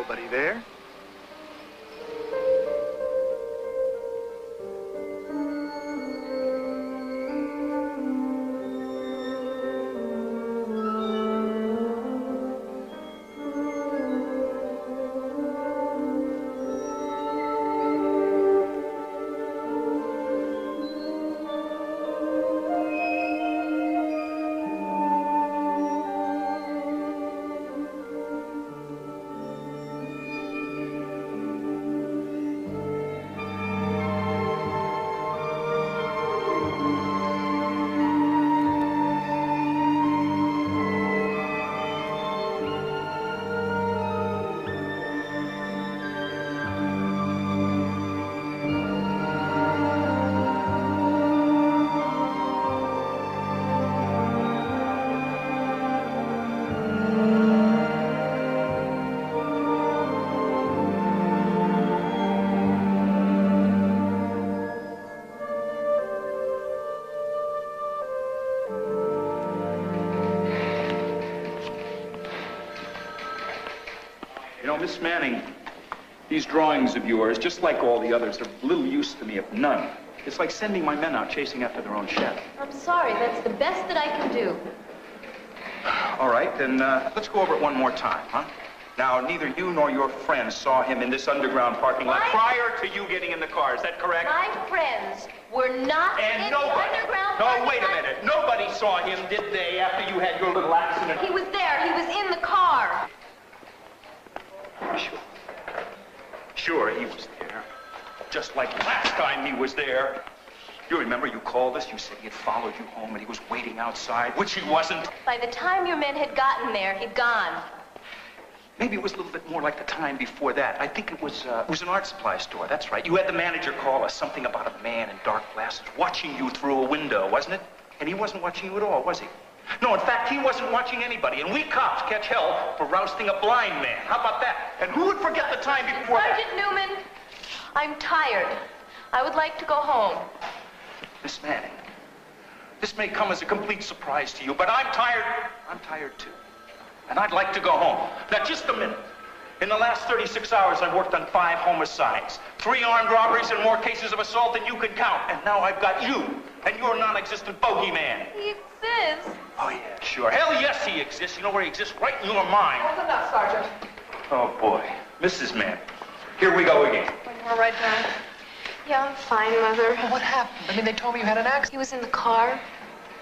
nobody there. Miss Manning, these drawings of yours, just like all the others, are of little use to me, of none. It's like sending my men out chasing after their own chef. I'm sorry, that's the best that I can do. All right, then let's go over it one more time, huh? Now, neither you nor your friends saw him in this underground parking lot prior to you getting in the car. Is that correct? My friends were not in the underground parking lot. No, wait a minute. Nobody saw him, did they, after you had your little accident? He was there. He was in the car. Sure, he was there. Just like last time he was there. You remember you called us, you said he had followed you home and he was waiting outside, which he wasn't. By the time your men had gotten there, he'd gone. Maybe it was a little bit more like the time before that. I think it was an art supply store, that's right. You had the manager call us, something about a man in dark glasses watching you through a window, wasn't it? And he wasn't watching you at all, was he? No, in fact, he wasn't watching anybody, and we cops catch hell for rousting a blind man. How about that? And who would forget the time before that? Sergeant Newman, I'm tired. I would like to go home. Miss Manning, this may come as a complete surprise to you, but I'm tired. I'm tired, too. And I'd like to go home. Now, just a minute. In the last 36 hours, I've worked on 5 homicides, 3 armed robberies, and more cases of assault than you can count. And now I've got you and your non-existent bogeyman. He exists. Oh, yeah, sure. Hell yes, he exists. You know where he exists? Right in your mind. That's enough, Sergeant. Oh, boy. Mrs. Manning, here we go again. All right, now. Yeah, I'm fine, Mother. Well, what happened? I mean, they told me you had an accident. He was in the car.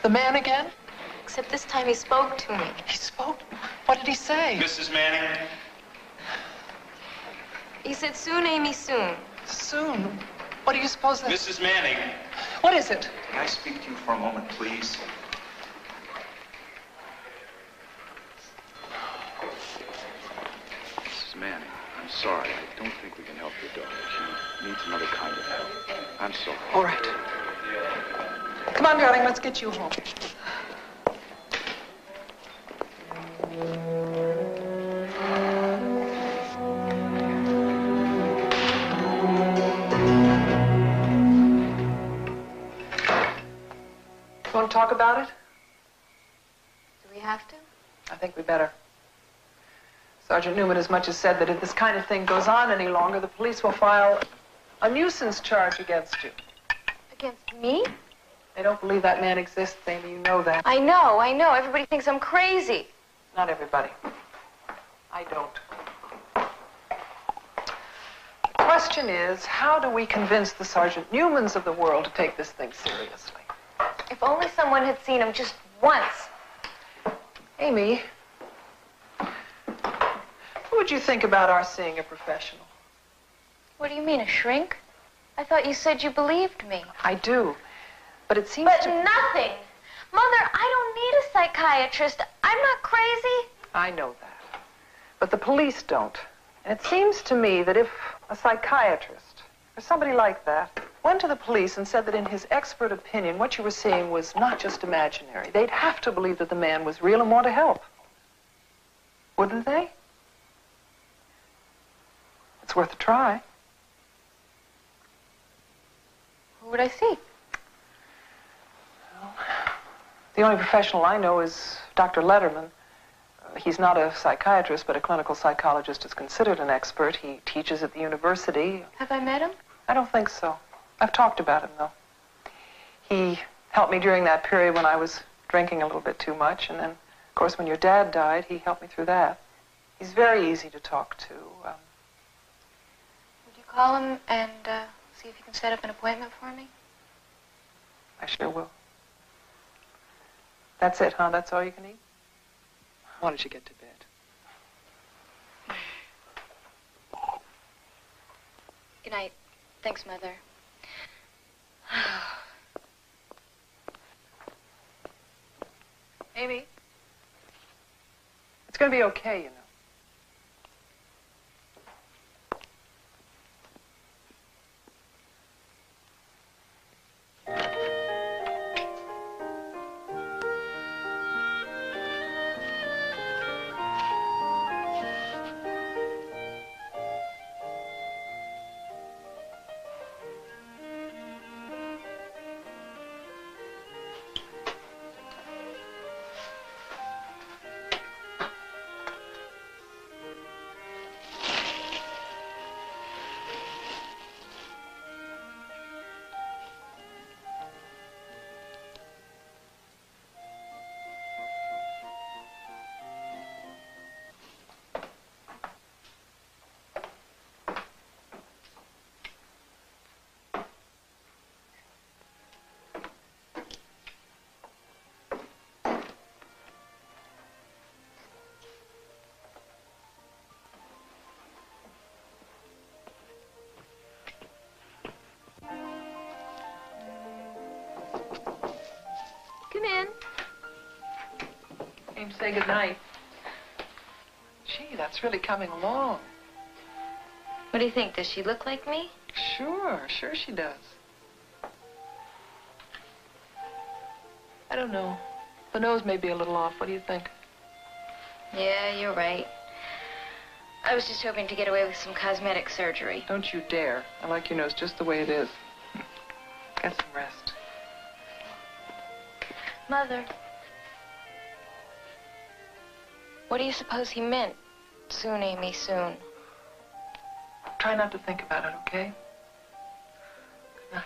The man again? Except this time he spoke to me. He spoke? What did he say? Mrs. Manning. He said, soon, Amy, soon. Soon? What do you suppose that... Mrs. Manning. What is it? May I speak to you for a moment, please? Mrs. Manning, I'm sorry. I don't think we can help your daughter. She needs another kind of help. I'm sorry. All right. Come on, darling, let's get you home. Want to talk about it? Do we have to? I think we better. Sergeant Newman as much as said that if this kind of thing goes on any longer, the police will file a nuisance charge against you. Against me? They don't believe that man exists, Amy. You know that. I know. Everybody thinks I'm crazy. Not everybody. I don't. The question is, how do we convince the Sergeant Newmans of the world to take this thing seriously? If only someone had seen him just once. Amy, what would you think about our seeing a professional? What do you mean, a shrink? I thought you said you believed me. I do, but it seems nothing. Mother, I don't need a psychiatrist. I'm not crazy. I know that. But the police don't. And it seems to me that if a psychiatrist or somebody like that went to the police and said that in his expert opinion, what you were seeing was not just imaginary, they'd have to believe that the man was real and want to help. Wouldn't they? It's worth a try. Who would I see? Well, the only professional I know is Dr. Letterman. He's not a psychiatrist, but a clinical psychologist is considered an expert. He teaches at the university. Have I met him? I don't think so. I've talked about him, though. He helped me during that period when I was drinking a little bit too much, and then, of course, when your dad died, he helped me through that. He's very easy to talk to. Would you call him and see if you can set up an appointment for me? I sure will. That's it, huh? That's all you can eat? Why don't you get to bed? Good night. Thanks, Mother. Amy? It's going to be okay, you know. Come in. Came to say goodnight. Gee, that's really coming along. What do you think? Does she look like me? Sure she does. I don't know. The nose may be a little off. What do you think? Yeah, you're right. I was just hoping to get away with some cosmetic surgery. Don't you dare. I like your nose just the way it is. Get some rest. Mother, what do you suppose he meant? Soon, Amy, soon. Try not to think about it, okay? Good night.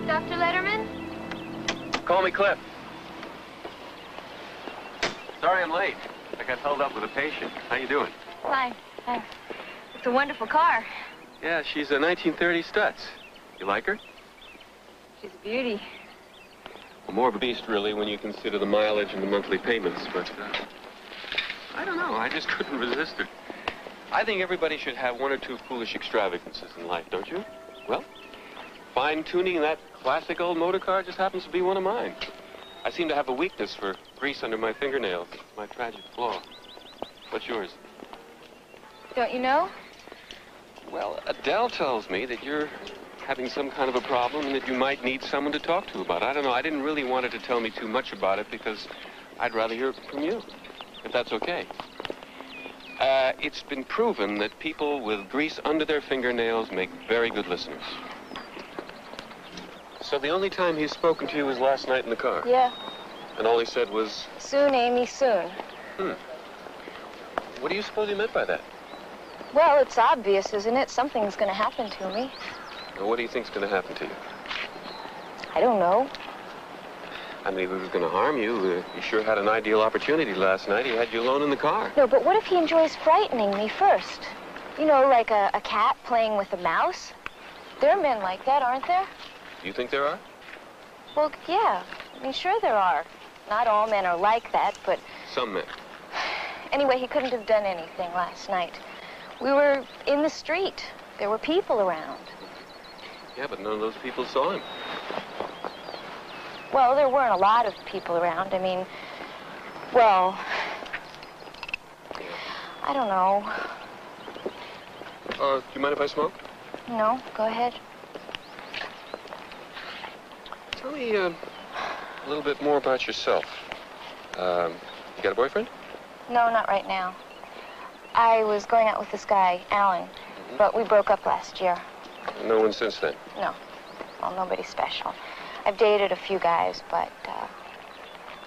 Dr. Letterman? Call me Cliff. Sorry I'm late. I got held up with a patient. How you doing? Fine, thanks. It's a wonderful car. Yeah, she's a 1930 Stutz. You like her? She's a beauty. Well, more of a beast, really, when you consider the mileage and the monthly payments, but I don't know. I just couldn't resist her. I think everybody should have one or two foolish extravagances in life, don't you? Well, fine-tuning that classic old motor car just happens to be one of mine. I seem to have a weakness for grease under my fingernails. It's my tragic flaw. What's yours? Don't you know? Well, Adele tells me that you're having some kind of a problem and that you might need someone to talk to about it. I don't know. I didn't really want her to tell me too much about it because I'd rather hear it from you, if that's okay. It's been proven that people with grease under their fingernails make very good listeners. So the only time he's spoken to you was last night in the car? Yeah. And all he said was... Soon, Amy, soon. What do you suppose he meant by that? Well, it's obvious, isn't it? Something's going to happen to me. Now, what do you think's going to happen to you? I don't know. I mean, if he was going to harm you, he sure had an ideal opportunity last night. He had you alone in the car. No, but what if he enjoys frightening me first? You know, like a cat playing with a mouse? There are men like that, aren't there? Do you think there are? Well, yeah. I mean, sure there are. Not all men are like that, but... Some men. Anyway, he couldn't have done anything last night. We were in the street. There were people around. Yeah, but none of those people saw him. Well, there weren't a lot of people around. I mean, well, I don't know. Do you mind if I smoke? No, go ahead. Tell me a little bit more about yourself. You got a boyfriend? No, not right now. I was going out with this guy, Alan, but we broke up last year. No one since then? No. Well, nobody special. I've dated a few guys, but,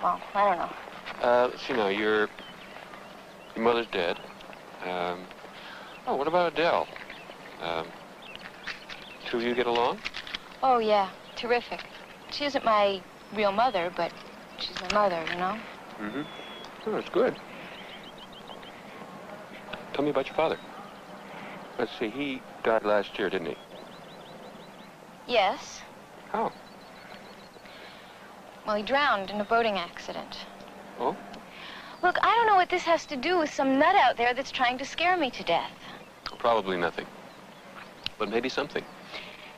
well, I don't know. Let's see now, your mother's dead. Oh, what about Adele? Two of you get along? Oh, yeah, terrific. She isn't my real mother, but she's my mother, you know? Mm-hmm. Oh, that's good. Tell me about your father. Let's see, he died last year, didn't he? Yes. How? Well, he drowned in a boating accident. Oh? Look, I don't know what this has to do with some nut out there that's trying to scare me to death. Probably nothing. But maybe something.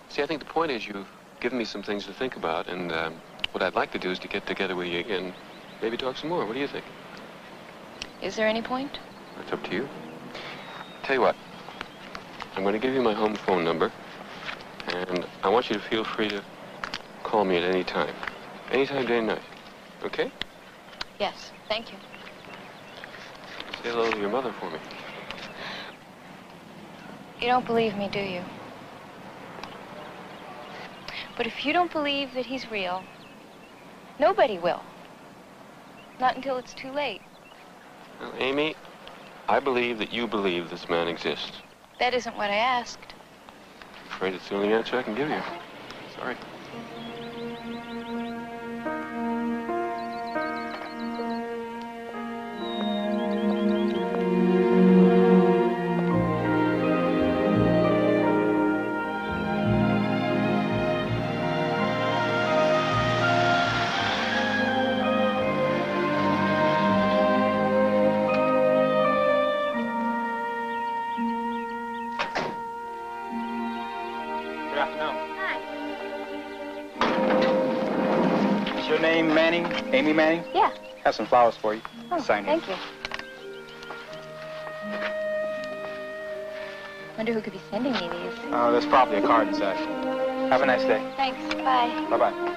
See, I think the point is you've given me some things to think about, and what I'd like to do is to get together with you again, maybe talk some more. What do you think? Is there any point? That's up to you. Tell you what, I'm going to give you my home phone number, and I want you to feel free to call me at any time. Anytime, day and night. Okay? Yes, thank you. Say hello to your mother for me. You don't believe me, do you? But if you don't believe that he's real, nobody will. Not until it's too late. Well, Amy, I believe that you believe this man exists. That isn't what I asked. I'm afraid it's the only answer I can give you. Sorry. Amy Manning? Yeah. Have some flowers for you. Oh, Sign here. thank you. Wonder who could be sending me these. Oh, there's probably a card inside. Have a nice day. Thanks. Bye. Bye-bye.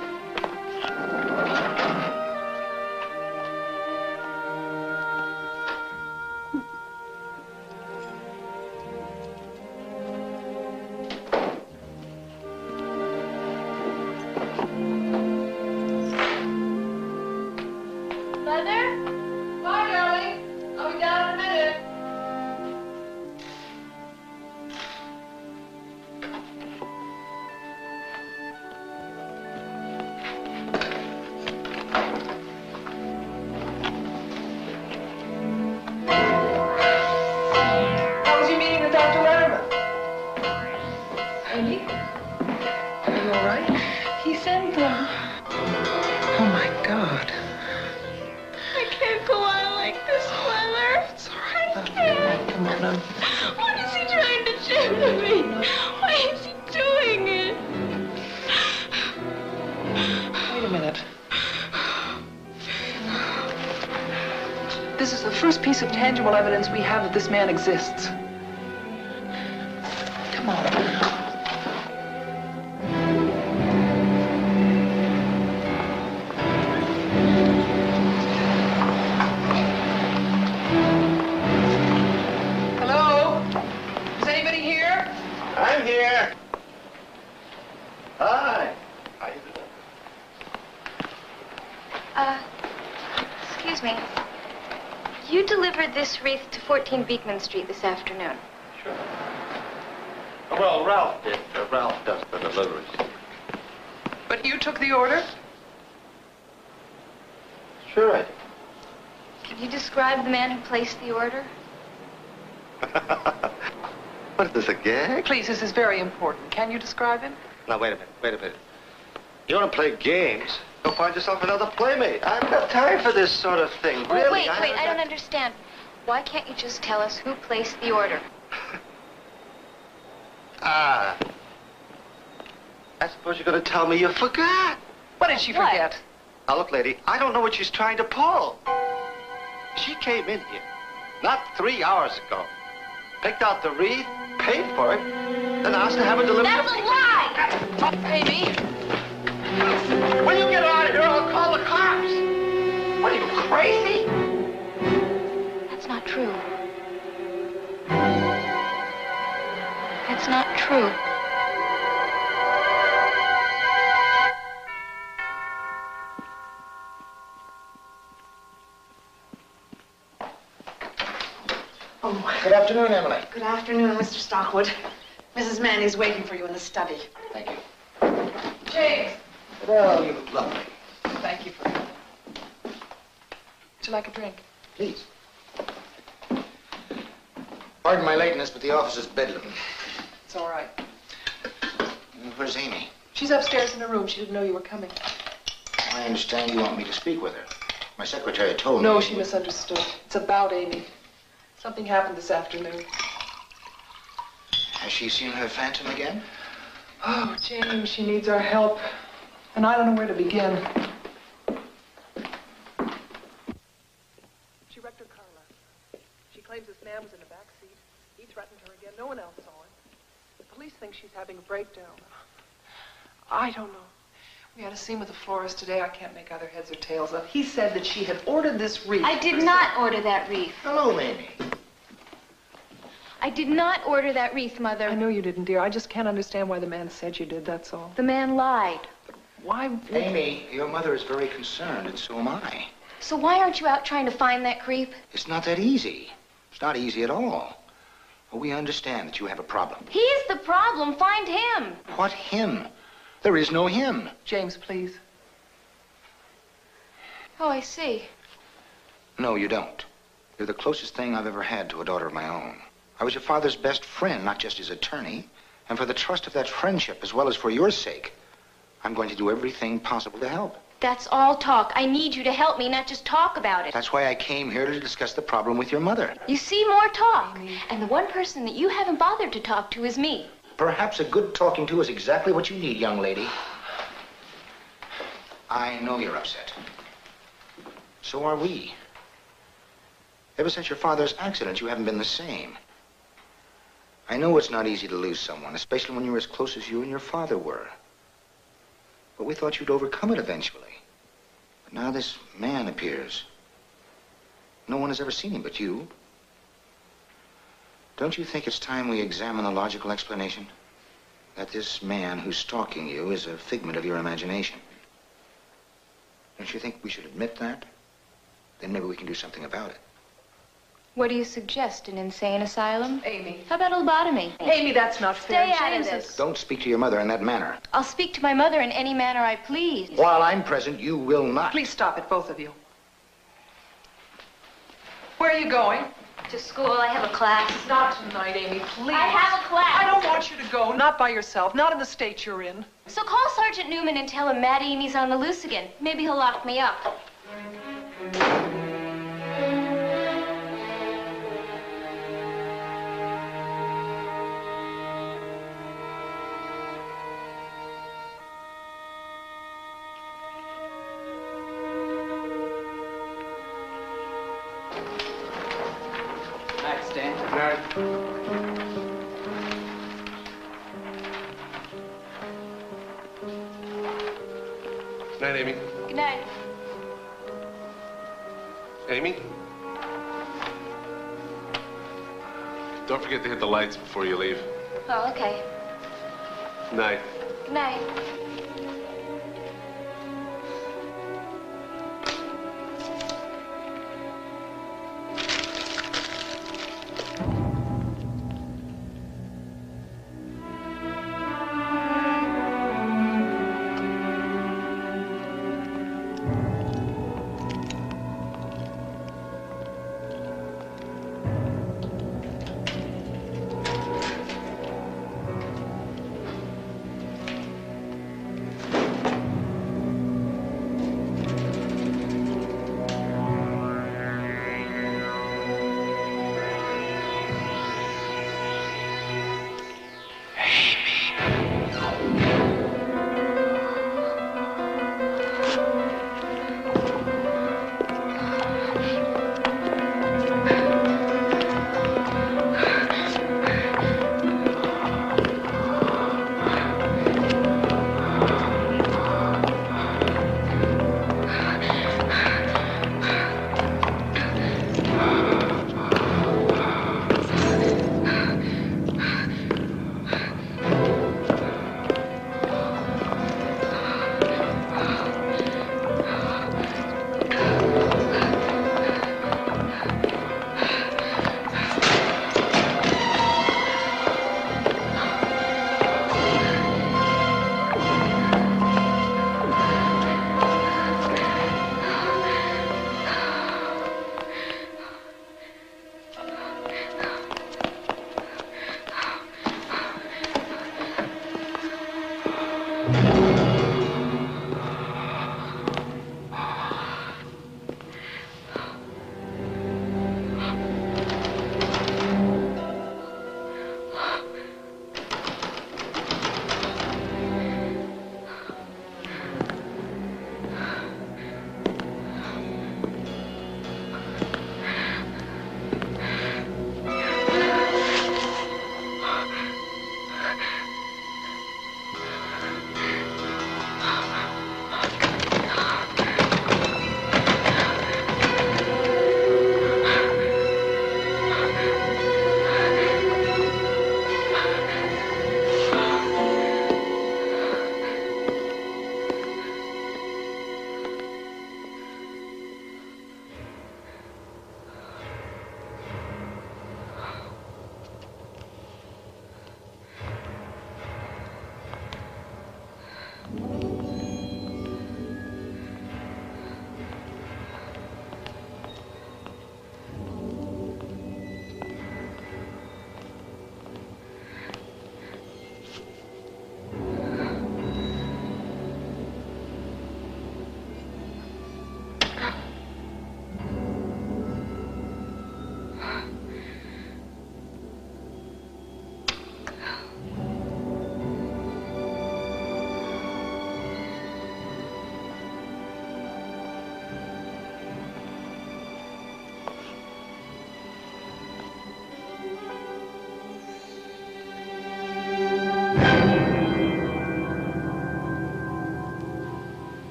This is the first piece of tangible evidence we have that this man exists. Come on. Hello? Is anybody here? I'm here. Hi. How you doing? Excuse me. You delivered this wreath to 14 Beekman Street this afternoon. Sure. Well, Ralph did. Ralph does the deliveries. But you took the order? Sure I did. Can you describe the man who placed the order? What is this, a gag? Please, this is very important. Can you describe him? Now, wait a minute. You want to play games? Go find yourself another playmate. I haven't got time for this sort of thing, Oh, really. wait, I don't understand. Why can't you just tell us who placed the order? I suppose you're going to tell me you forgot. What did she forget? Now, look, lady, I don't know what she's trying to pull. She came in here not 3 hours ago, picked out the wreath, paid for it, then asked to have it delivered. That's a lie! Amy. When you get out of here, I'll call the cops. What are you, crazy? That's not true. That's not true. Good afternoon, Emily. Good afternoon, Mr. Stockwood. Mrs. Manning's waiting for you in the study. Thank you. James. Well, you look lovely. Thank you for coming. Would you like a drink? Please. Pardon my lateness, but the office is bedlam. It's all right. Where's Amy? She's upstairs in her room. She didn't know you were coming. I understand you want me to speak with her. My secretary told me... No, she misunderstood. It's about Amy. Something happened this afternoon. Has she seen her phantom again? Oh, James, she needs our help. And I don't know where to begin. She wrecked her car last night. She claims this man was in the back seat. He threatened her again. No one else saw him. The police think she's having a breakdown. I don't know. We had a scene with the florist today. I can't make either heads or tails of. He said that she had ordered this wreath. I did not order that wreath. Hello, Amy. I did not order that wreath, Mother. I know you didn't, dear. I just can't understand why the man said you did, that's all. The man lied. Why would... Amy, your mother is very concerned, and so am I. So why aren't you out trying to find that creep? It's not that easy. It's not easy at all. Well, we understand that you have a problem. He's the problem. Find him. What him? There is no him. James, please. Oh, I see. No, you don't. You're the closest thing I've ever had to a daughter of my own. I was your father's best friend, not just his attorney. And for the trust of that friendship, as well as for your sake, I'm going to do everything possible to help. That's all talk. I need you to help me, not just talk about it. That's why I came here to discuss the problem with your mother. You see, more talk. And the one person that you haven't bothered to talk to is me. Perhaps a good talking to is exactly what you need, young lady. I know you're upset. So are we. Ever since your father's accident, you haven't been the same. I know it's not easy to lose someone, especially when you're as close as you and your father were. But we thought you'd overcome it eventually. But now this man appears. No one has ever seen him but you. Don't you think it's time we examine the logical explanation? That this man who's stalking you is a figment of your imagination. Don't you think we should admit that? Then maybe we can do something about it. What do you suggest? An insane asylum? Amy. How about a lobotomy? Amy, that's not fair. Stay out of James this. Don't speak to your mother in that manner. I'll speak to my mother in any manner I please. While I'm present, you will not. Please stop it, both of you. Where are you going? To school. I have a class. Not tonight, Amy, please. I have a class. I don't want you to go. Not by yourself. Not in the state you're in. So call Sergeant Newman and tell him Matt Amy's on the loose again. Maybe he'll lock me up. Night, Amy. Good night. Amy? Don't forget to hit the lights before you leave. Oh, okay. Night. Good night.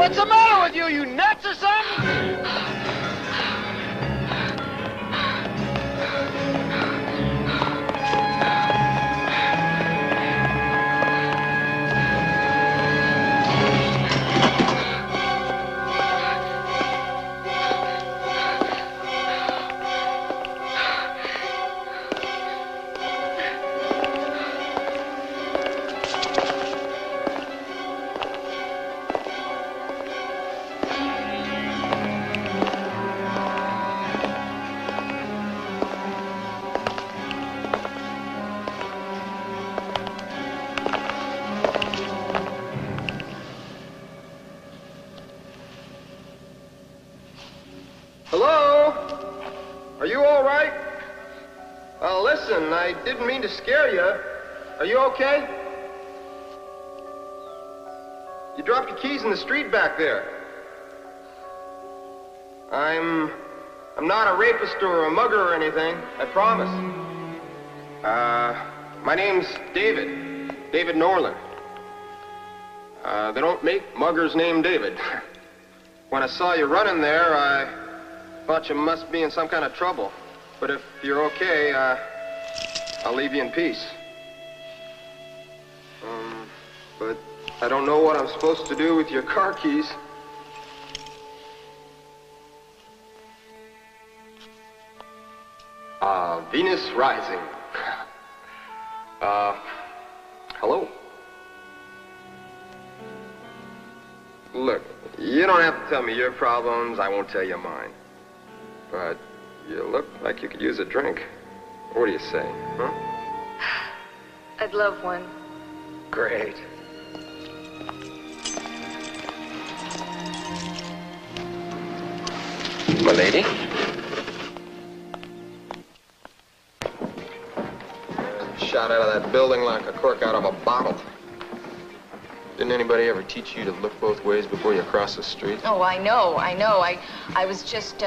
What's the matter with you? You nuts or something? Listen, I didn't mean to scare you. Are you okay? You dropped your keys in the street back there. I'm not a rapist or a mugger or anything, I promise. My name's David. David Norland. They don't make muggers named David. When I saw you running there, I thought you must be in some kind of trouble. But if you're okay, I'll leave you in peace. But I don't know what I'm supposed to do with your car keys. Venus Rising. Hello? Look, you don't have to tell me your problems. I won't tell you mine. But you look like you could use a drink. What do you say, huh? I'd love one. Great. My lady? Shot out of that building like a cork out of a bottle. Didn't anybody ever teach you to look both ways before you cross the street? Oh, I know. I was just,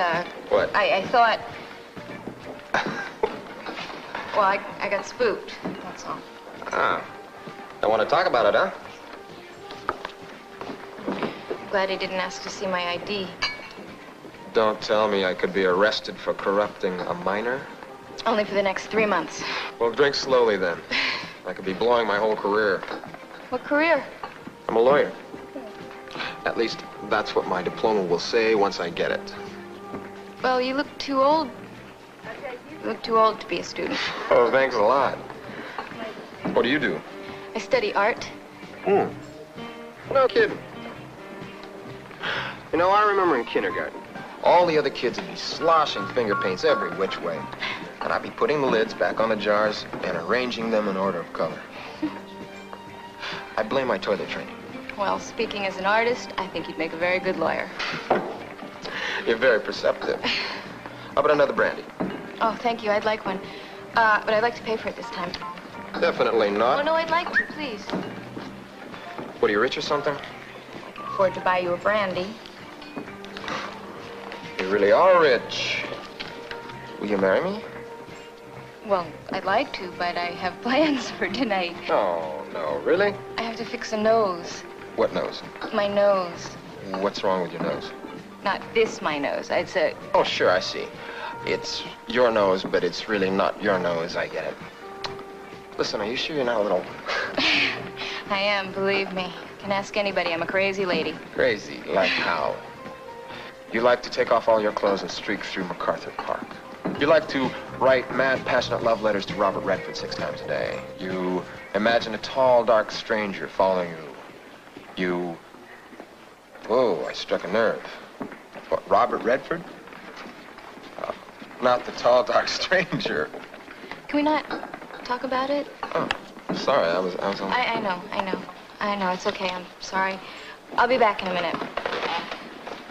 What? I thought... Well, I got spooked, that's all. Ah. Don't want to talk about it, huh? I'm glad he didn't ask to see my ID. Don't tell me I could be arrested for corrupting a minor. Only for the next 3 months. Well, drink slowly then. I could be blowing my whole career. What career? I'm a lawyer. At least that's what my diploma will say once I get it. Well, you look too old. You look too old to be a student. Oh, thanks a lot. What do you do? I study art. No kidding. You know, I remember in kindergarten, all the other kids would be sloshing finger paints every which way. And I'd be putting the lids back on the jars and arranging them in order of color. I blame my toilet training. Well, speaking as an artist, I think you'd make a very good lawyer. You're very perceptive. How about another brandy? Oh, thank you. I'd like one. But I'd like to pay for it this time. Definitely not. Oh, no, I'd like to, please. What, are you rich or something? I can afford to buy you a brandy. You really are rich. Will you marry me? Well, I'd like to, but I have plans for tonight. Oh, no, really? I have to fix a nose. What nose? My nose. What's wrong with your nose? Not this, my nose. I'd say... Oh, sure, I see. It's your nose, but it's really not your nose. I get it. Listen, are you sure you're not a little... I am, believe me. Can ask anybody. I'm a crazy lady. Crazy? Like how? You like to take off all your clothes and streak through MacArthur Park. You like to write mad, passionate love letters to Robert Redford 6 times a day. You imagine a tall, dark stranger following you. You... Whoa, I struck a nerve. What, Robert Redford? Not the tall, dark stranger. Can we not talk about it? Oh, sorry, I was on... I know, it's okay, I'm sorry. I'll be back in a minute.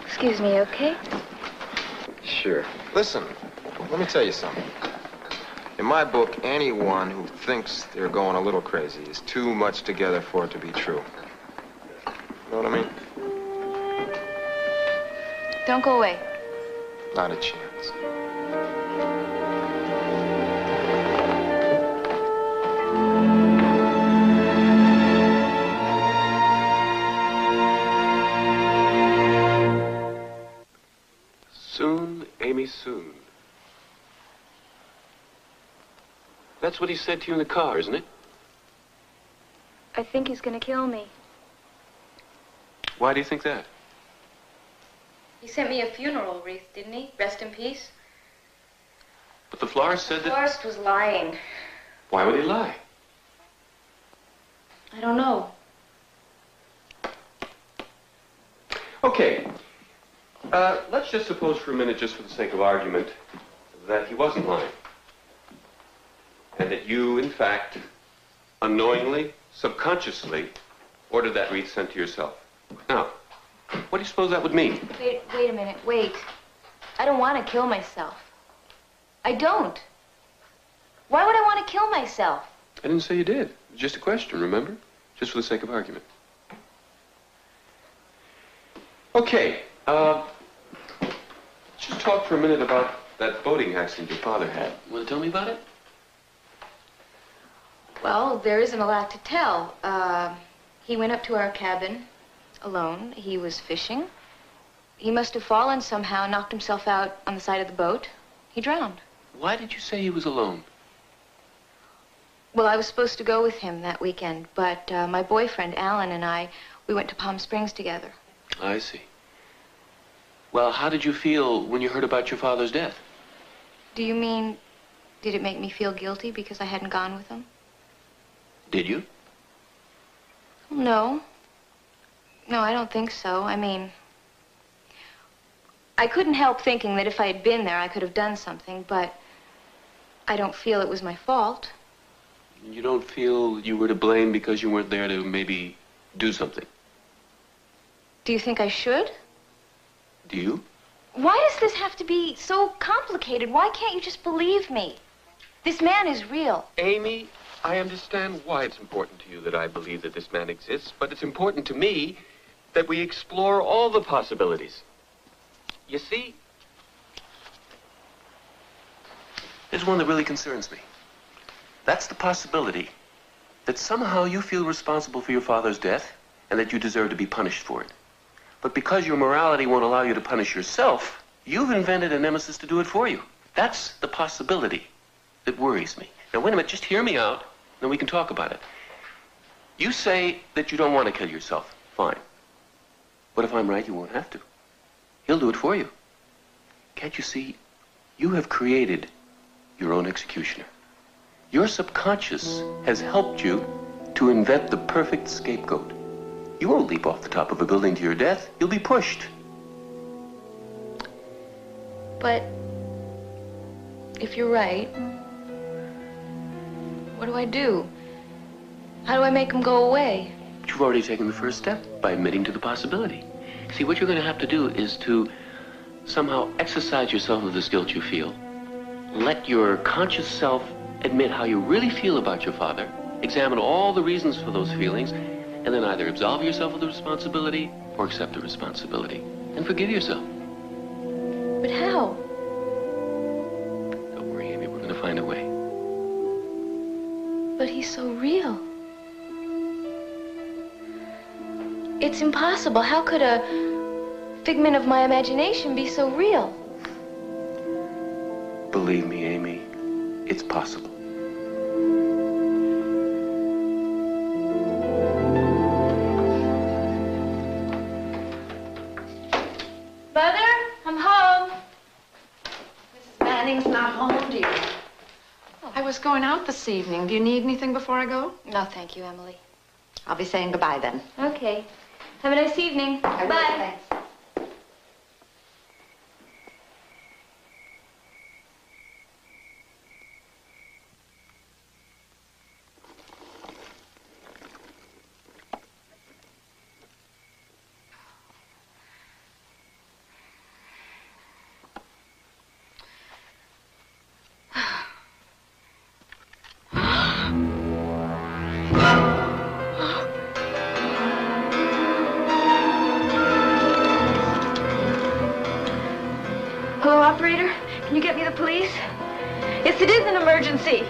Excuse me, okay? Sure. Listen, let me tell you something. In my book, anyone who thinks they're going a little crazy is too much together for it to be true. Know what I mean? Don't go away. Not a chance. soon. That's what he said to you in the car, isn't it? I think he's gonna kill me. Why do you think that? He sent me a funeral wreath, didn't he? Rest in peace. But the florist said The that... florist was lying. Why would he lie? I don't know. Okay. Let's just suppose for a minute, just for the sake of argument, that he wasn't lying. And that you, in fact, unknowingly, subconsciously, ordered that wreath sent to yourself. Now, what do you suppose that would mean? Wait a minute, wait. I don't want to kill myself. I don't. Why would I want to kill myself? I didn't say you did. It was just a question, remember? Just for the sake of argument. Okay, let's just talk for a minute about that boating accident your father had. You want to tell me about it? Well, there isn't a lot to tell. He went up to our cabin alone. He was fishing. He must have fallen somehow, knocked himself out on the side of the boat. He drowned. Why did you say he was alone? Well, I was supposed to go with him that weekend, but my boyfriend, Alan, and I, we went to Palm Springs together. I see. Well, how did you feel when you heard about your father's death? Do you mean, did it make me feel guilty because I hadn't gone with him? Did you? No. No, I don't think so. I mean, I couldn't help thinking that if I had been there, I could have done something, but I don't feel it was my fault. You don't feel you were to blame because you weren't there to maybe do something? Do you think I should? Do you? Why does this have to be so complicated? Why can't you just believe me? This man is real. Amy, I understand why it's important to you that I believe that this man exists, but it's important to me that we explore all the possibilities. You see, there's one that really concerns me. That's the possibility that somehow you feel responsible for your father's death and that you deserve to be punished for it. But because your morality won't allow you to punish yourself, you've invented a nemesis to do it for you. That's the possibility that worries me. Now, wait a minute, just hear me out, then we can talk about it. You say that you don't want to kill yourself. Fine. But if I'm right, you won't have to. He'll do it for you. Can't you see? You have created your own executioner. Your subconscious has helped you to invent the perfect scapegoat. You won't leap off the top of a building to your death. You'll be pushed. But if you're right, what do I do? How do I make him go away? You've already taken the first step by admitting to the possibility. See, what you're going to have to do is to somehow exercise yourself of this guilt you feel. Let your conscious self admit how you really feel about your father, examine all the reasons for those feelings, and then either absolve yourself of the responsibility or accept the responsibility and forgive yourself. But how? Don't worry, Amy, we're going to find a way. But he's so real. It's impossible. How could a figment of my imagination be so real? Believe me, Amy, it's possible. Mother, I'm home. Mrs. Manning's not home, dear. I was going out this evening. Do you need anything before I go? No, thank you, Emily. I'll be saying goodbye then. Okay. Have a nice evening. Bye. Thanks. Hello, operator. Can you get me the police? Yes, it is an emergency.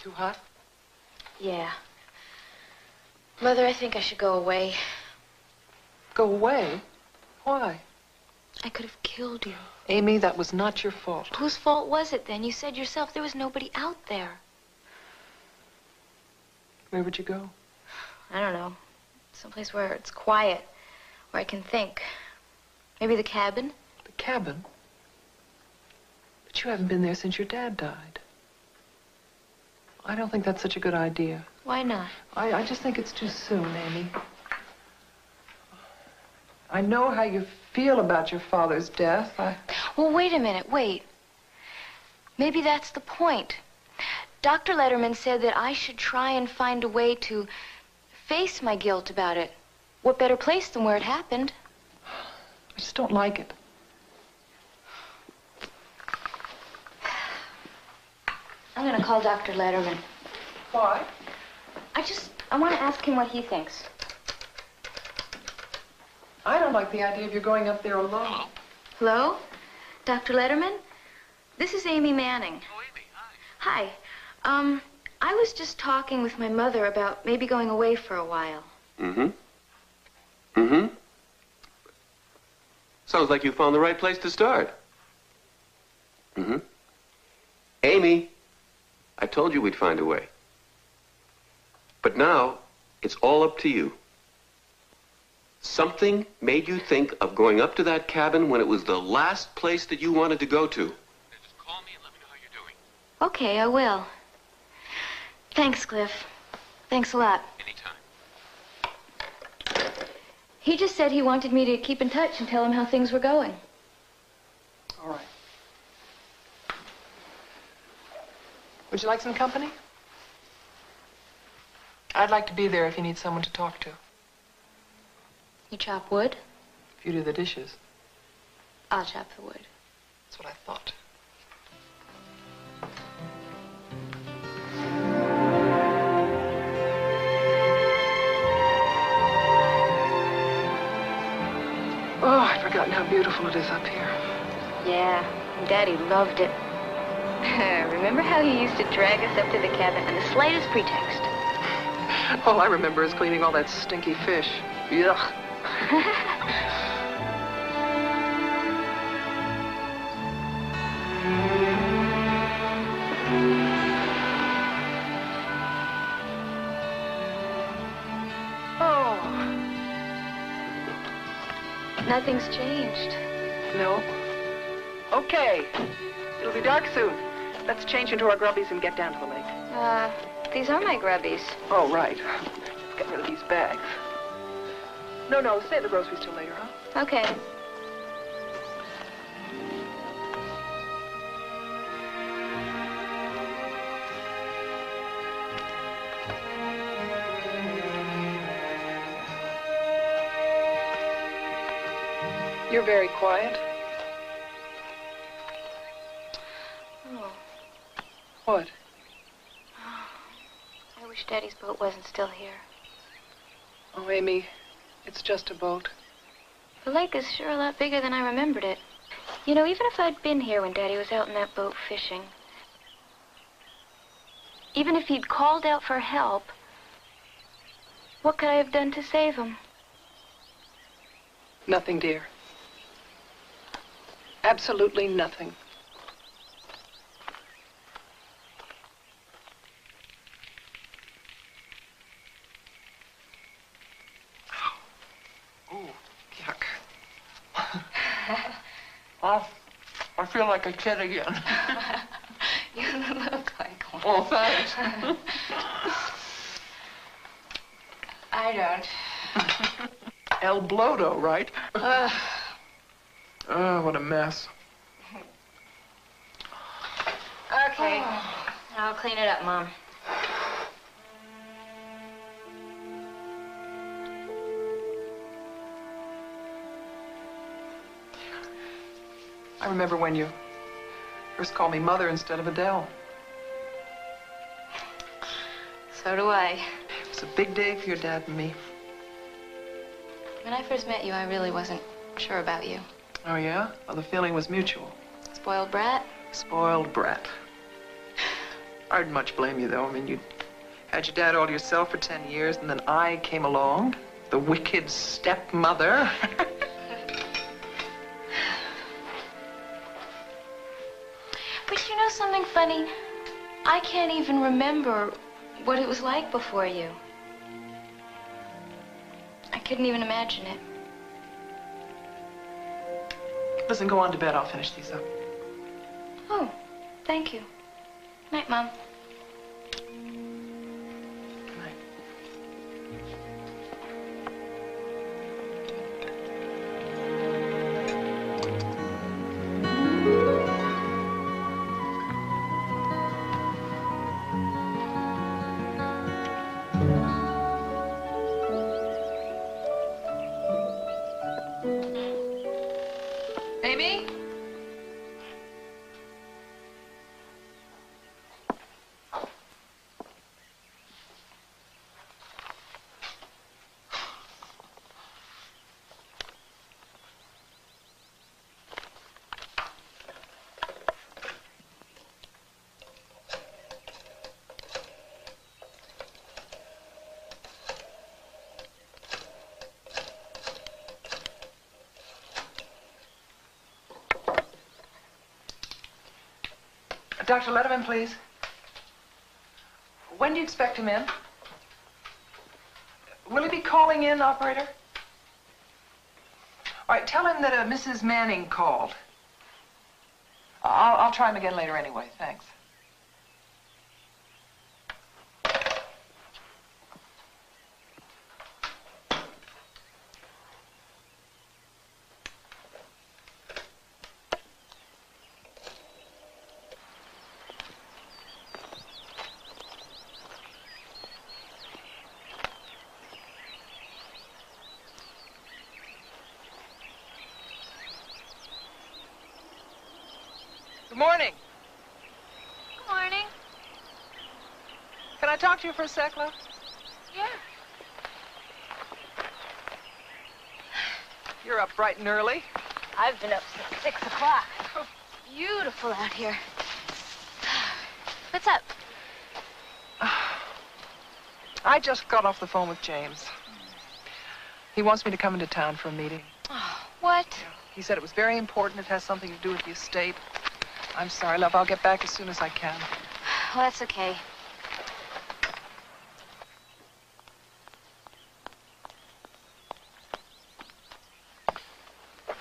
Too hot? Yeah. Mother, I think I should go away. Go away? Why? I could have killed you. Amy, that was not your fault. Whose fault was it then? You said yourself there was nobody out there. Where would you go? I don't know. Someplace where it's quiet, where I can think. Maybe the cabin? The cabin? But you haven't been there since your dad died. I don't think that's such a good idea. Why not? I just think it's too soon, Amy. I know how you feel about your father's death. Well, wait a minute, wait. Maybe that's the point. Dr. Letterman said that I should try and find a way to face my guilt about it. What better place than where it happened? I just don't like it. I'm gonna call Dr. Letterman. Why? I want to ask him what he thinks. I don't like the idea of you going up there alone. Hello? Dr. Letterman? This is Amy Manning. Oh, Amy, hi. Hi. I was just talking with my mother about maybe going away for a while. Mm-hmm. Mm-hmm. Sounds like you found the right place to start. Mm-hmm. Amy, I told you we'd find a way. But now, it's all up to you. Something made you think of going up to that cabin when it was the last place that you wanted to go to. Just call me and let me know how you're doing. Okay, I will. Thanks, Cliff. Thanks a lot. Anytime. He just said he wanted me to keep in touch and tell him how things were going. All right. Would you like some company? I'd like to be there if you need someone to talk to. You chop wood? If you do the dishes. I'll chop the wood. That's what I thought. Oh, I'd forgotten how beautiful it is up here. Yeah, Daddy loved it. Remember how he used to drag us up to the cabin on the slightest pretext? All I remember is cleaning all that stinky fish. Yuck. Oh. Nothing's changed. No. Okay. It'll be dark soon. Let's change into our grubbies and get down to the lake. These are my grubbies. Oh, right. Let's get rid of these bags. No, stay at the grocery store later, huh? Okay. You're very quiet. Oh. What? I wish Daddy's boat wasn't still here. Oh, Amy, it's just a boat. The lake is sure a lot bigger than I remembered it. You know, even if I'd been here when Daddy was out in that boat fishing, even if he'd called out for help, what could I have done to save him? Nothing, dear. Absolutely nothing. I feel like a kid again. You look like one. Oh, thanks. I don't. El Blodo, right? Oh, what a mess. Okay. I'll clean it up, Mom. I remember when you first called me Mother instead of Adele. So do I. It was a big day for your dad and me. When I first met you, I really wasn't sure about you. Oh, yeah? Well, the feeling was mutual. Spoiled brat? Spoiled brat. I'd much blame you, though. I mean, you had your dad all to yourself for 10 years, and then I came along, the wicked stepmother. But you know something funny? I can't even remember what it was like before you. I couldn't even imagine it. Listen, go on to bed. I'll finish these up. Oh, thank you. Night, Mom. Good night. Amy? Dr. Letterman, please. When do you expect him in? Will he be calling in, operator? All right, tell him that Mrs. Manning called. I'll try him again later anyway, thanks. Good morning. Good morning. Can I talk to you for a sec, love? Yeah. You're up bright and early. I've been up since 6 o'clock. Beautiful out here. What's up? I just got off the phone with James. He wants me to come into town for a meeting. Oh, what? He said it was very important. It has something to do with the estate. I'm sorry, love. I'll get back as soon as I can. Well, that's okay.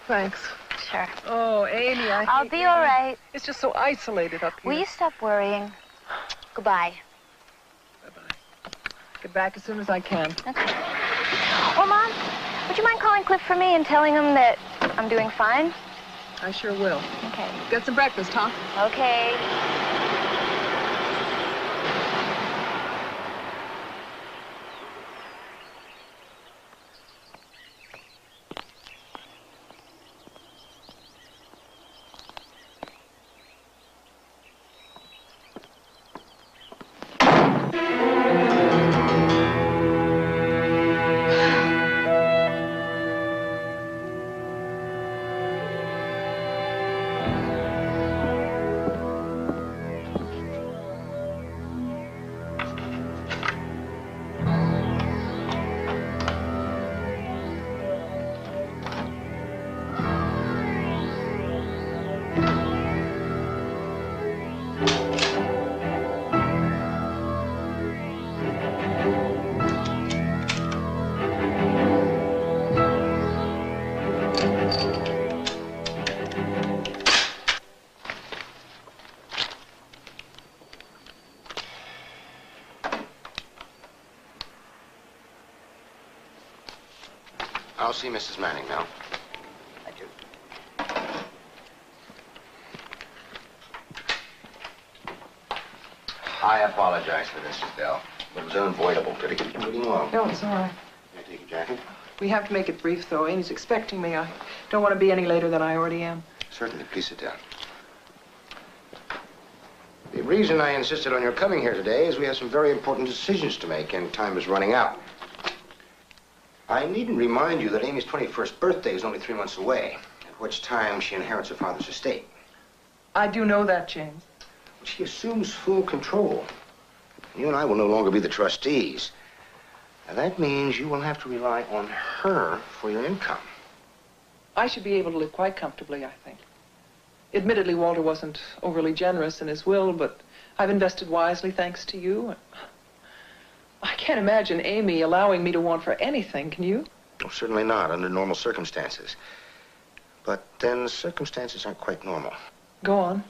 Thanks. Sure. Oh, Amy, I'll be all right. It's just so isolated up here. Will you stop worrying? Goodbye. Bye-bye. Get back as soon as I can. Okay. Oh, Mom, would you mind calling Cliff for me and telling him that I'm doing fine? I sure will. Okay. Get some breakfast, huh? Okay. I'll see Mrs. Manning now. I do. I apologize for this, Estelle. It was unavoidable. Did I keep you waiting long? No, it's all right. Can I take your jacket? We have to make it brief, though. Amy's expecting me. I don't want to be any later than I already am. Certainly. Please sit down. The reason I insisted on your coming here today is we have some very important decisions to make, and time is running out. I needn't remind you that Amy's 21st birthday is only 3 months away, at which time she inherits her father's estate. I do know that, James. She assumes full control. You and I will no longer be the trustees. Now, that means you will have to rely on her for your income. I should be able to live quite comfortably, I think. Admittedly, Walter wasn't overly generous in his will, but I've invested wisely thanks to you. I can't imagine Amy allowing me to want for anything, can you? Oh, certainly not, under normal circumstances. But then circumstances aren't quite normal. Go on.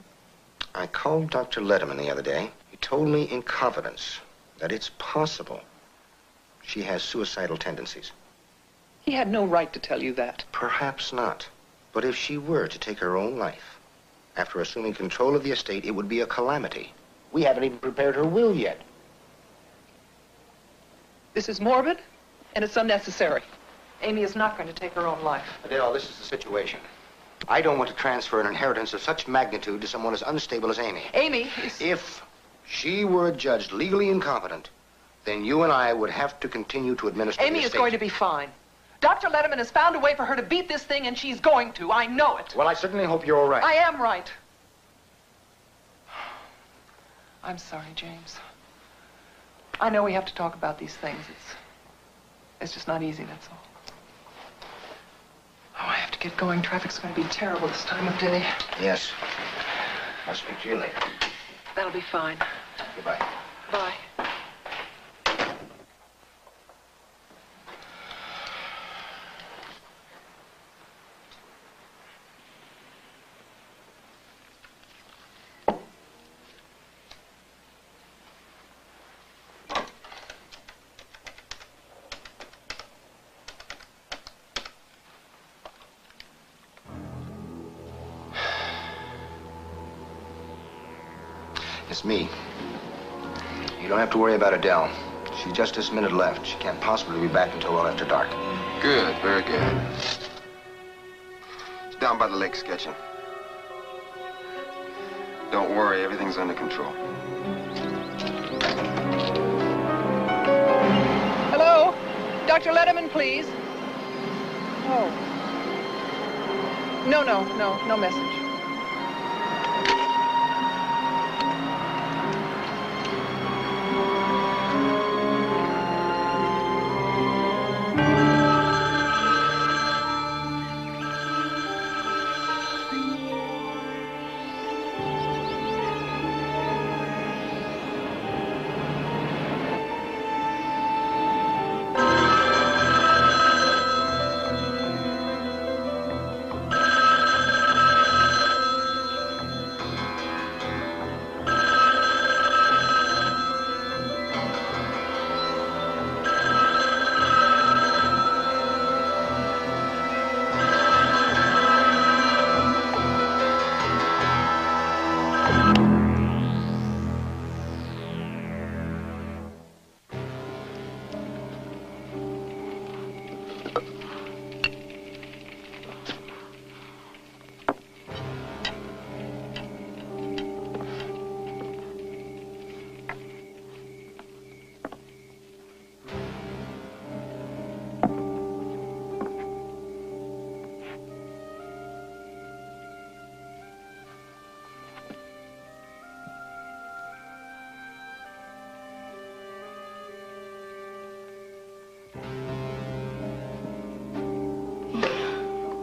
I called Dr. Letterman the other day. He told me in confidence that it's possible she has suicidal tendencies. He had no right to tell you that. Perhaps not. But if she were to take her own life, after assuming control of the estate, it would be a calamity. We haven't even prepared her will yet. This is morbid, and it's unnecessary. Amy is not going to take her own life. Adele, this is the situation. I don't want to transfer an inheritance of such magnitude to someone as unstable as Amy. Amy is... If she were judged legally incompetent, then you and I would have to continue to administer the Amy is estate. going to be fine. Dr. Letterman has found a way for her to beat this thing, and she's going to. I know it. Well, I certainly hope you're all right. I am right. I'm sorry, James. I know we have to talk about these things. It's just not easy, that's all. Oh, I have to get going. Traffic's going to be terrible this time of day. Yes. I'll speak to you later. That'll be fine. Goodbye. Bye. It's me. You don't have to worry about Adele. She's just this minute left. She can't possibly be back until well after dark. Good, very good. She's down by the lake sketching. Don't worry, everything's under control. Hello? Dr. Letterman, please. Oh. No message.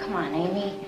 Come on, Amy.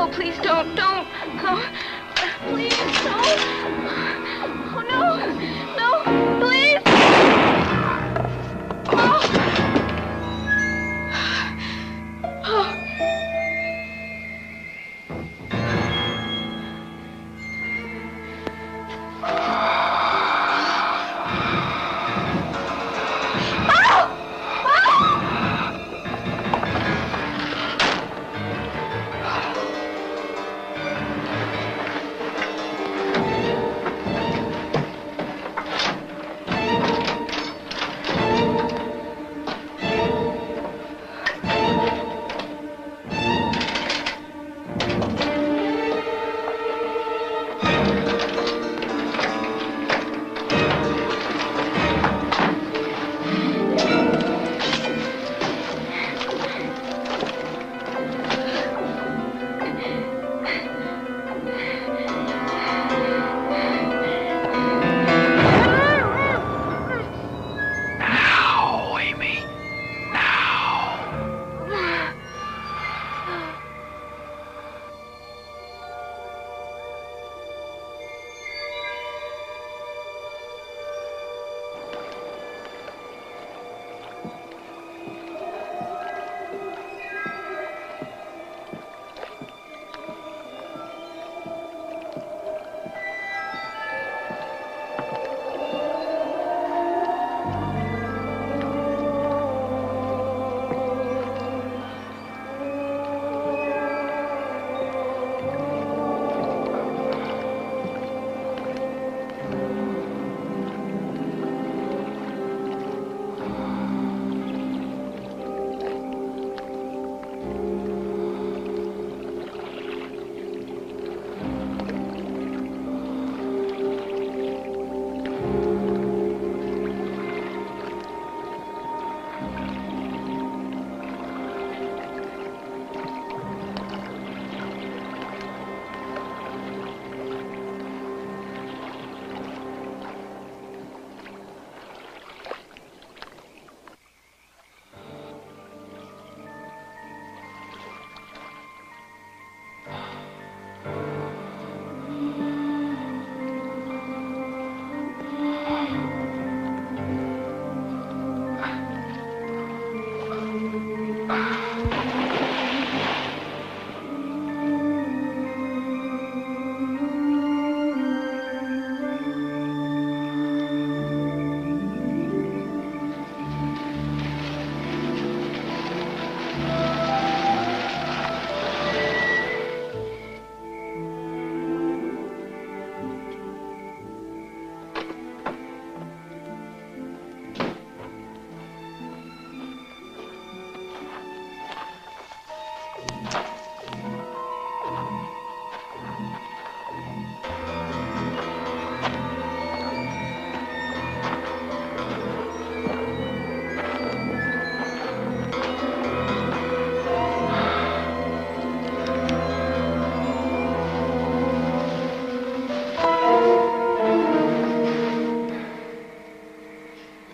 No, please don't. Oh, please don't. Oh, no. No, please. Oh. Oh.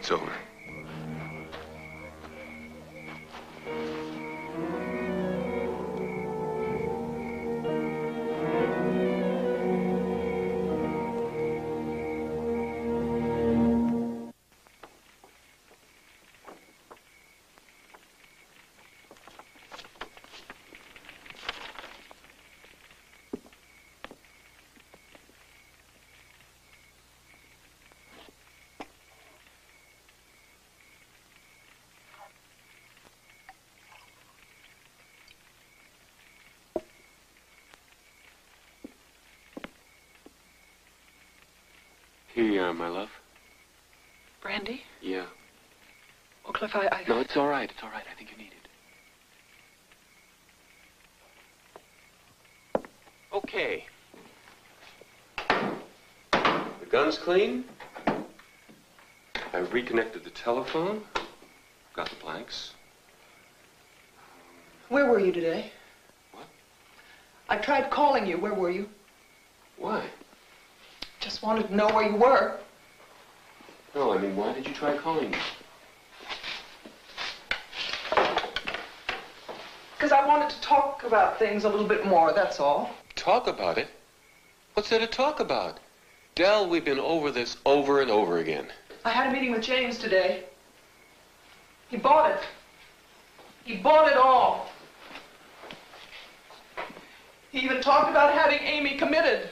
It's over. Here you are, my love. Brandy? Yeah. Oh, Cliff, No, it's all right. It's all right. I think you need it. Okay. The gun's clean. I reconnected the telephone. Got the blanks. Where were you today? What? I tried calling you. Where were you? Why? Just wanted to know where you were. No, I mean, why did you try calling me? because I wanted to talk about things a little bit more, that's all. Talk about it? What's there to talk about? Del, we've been over this over and over again. I had a meeting with James today. He bought it. He bought it all. He even talked about having Amy committed.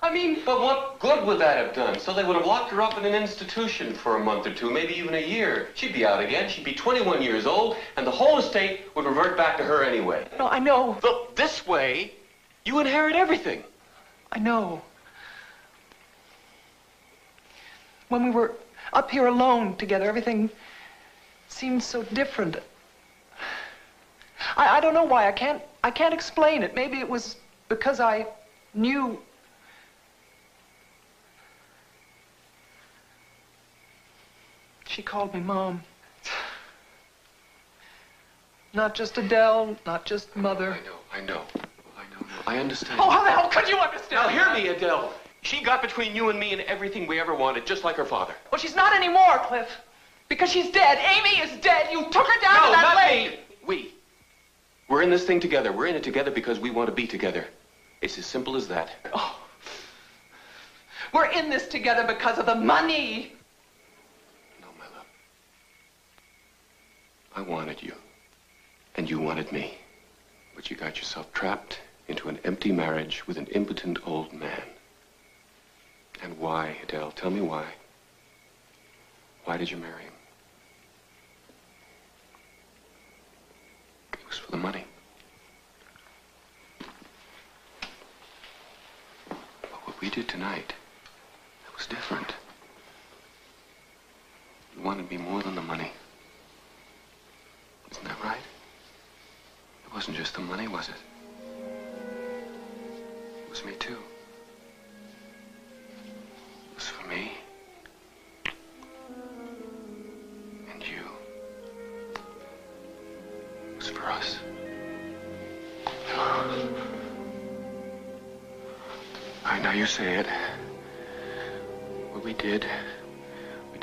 I mean... But what good would that have done? So they would have locked her up in an institution for a month or two, maybe even a year. She'd be out again. She'd be 21 years old, and the whole estate would revert back to her anyway. No, I know. Look, this way, you inherit everything. I know. When we were up here alone together, everything seemed so different. I don't know why. I can't explain it. Maybe it was because I knew. She called me Mom. Not just Adele, not just Mother. I know. I understand. Oh, how the hell could you understand? Now, hear me, Adele. She got between you and me and everything we ever wanted, just like her father. Well, she's not anymore, Cliff. Because she's dead. Amy is dead. You took her down to that lake. We. We're in this thing together. We're in it together because we want to be together. It's as simple as that. Oh. We're in this together because of the money. No, my love. I wanted you. And you wanted me. But you got yourself trapped into an empty marriage with an impotent old man. And why, Adele? Tell me why. Why did you marry him? It was for the money. But what we did tonight, it was different. You wanted me more than the money. Isn't that right? It wasn't just the money, was it? It was me, too. It was for me. And you. It was for us. All right, now you say it. What we did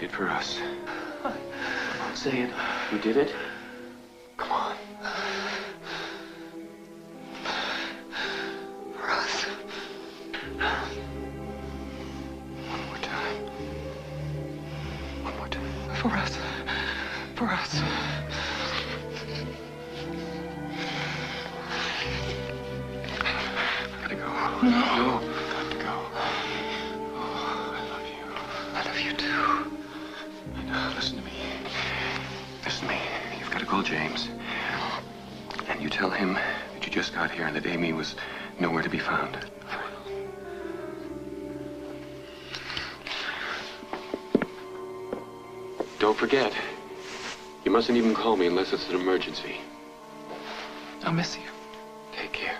for us. Come on, say it. We did it. Come on. For us. One more time. One more time. For us. For us. I gotta go. No. No, I've got to go. Oh, I love you. I love you too. Now, listen to me. Listen to me. You've got to call James. And you tell him that you just got here and that Amy was nowhere to be found. Don't forget, you mustn't even call me unless it's an emergency. I'll miss you. Take care.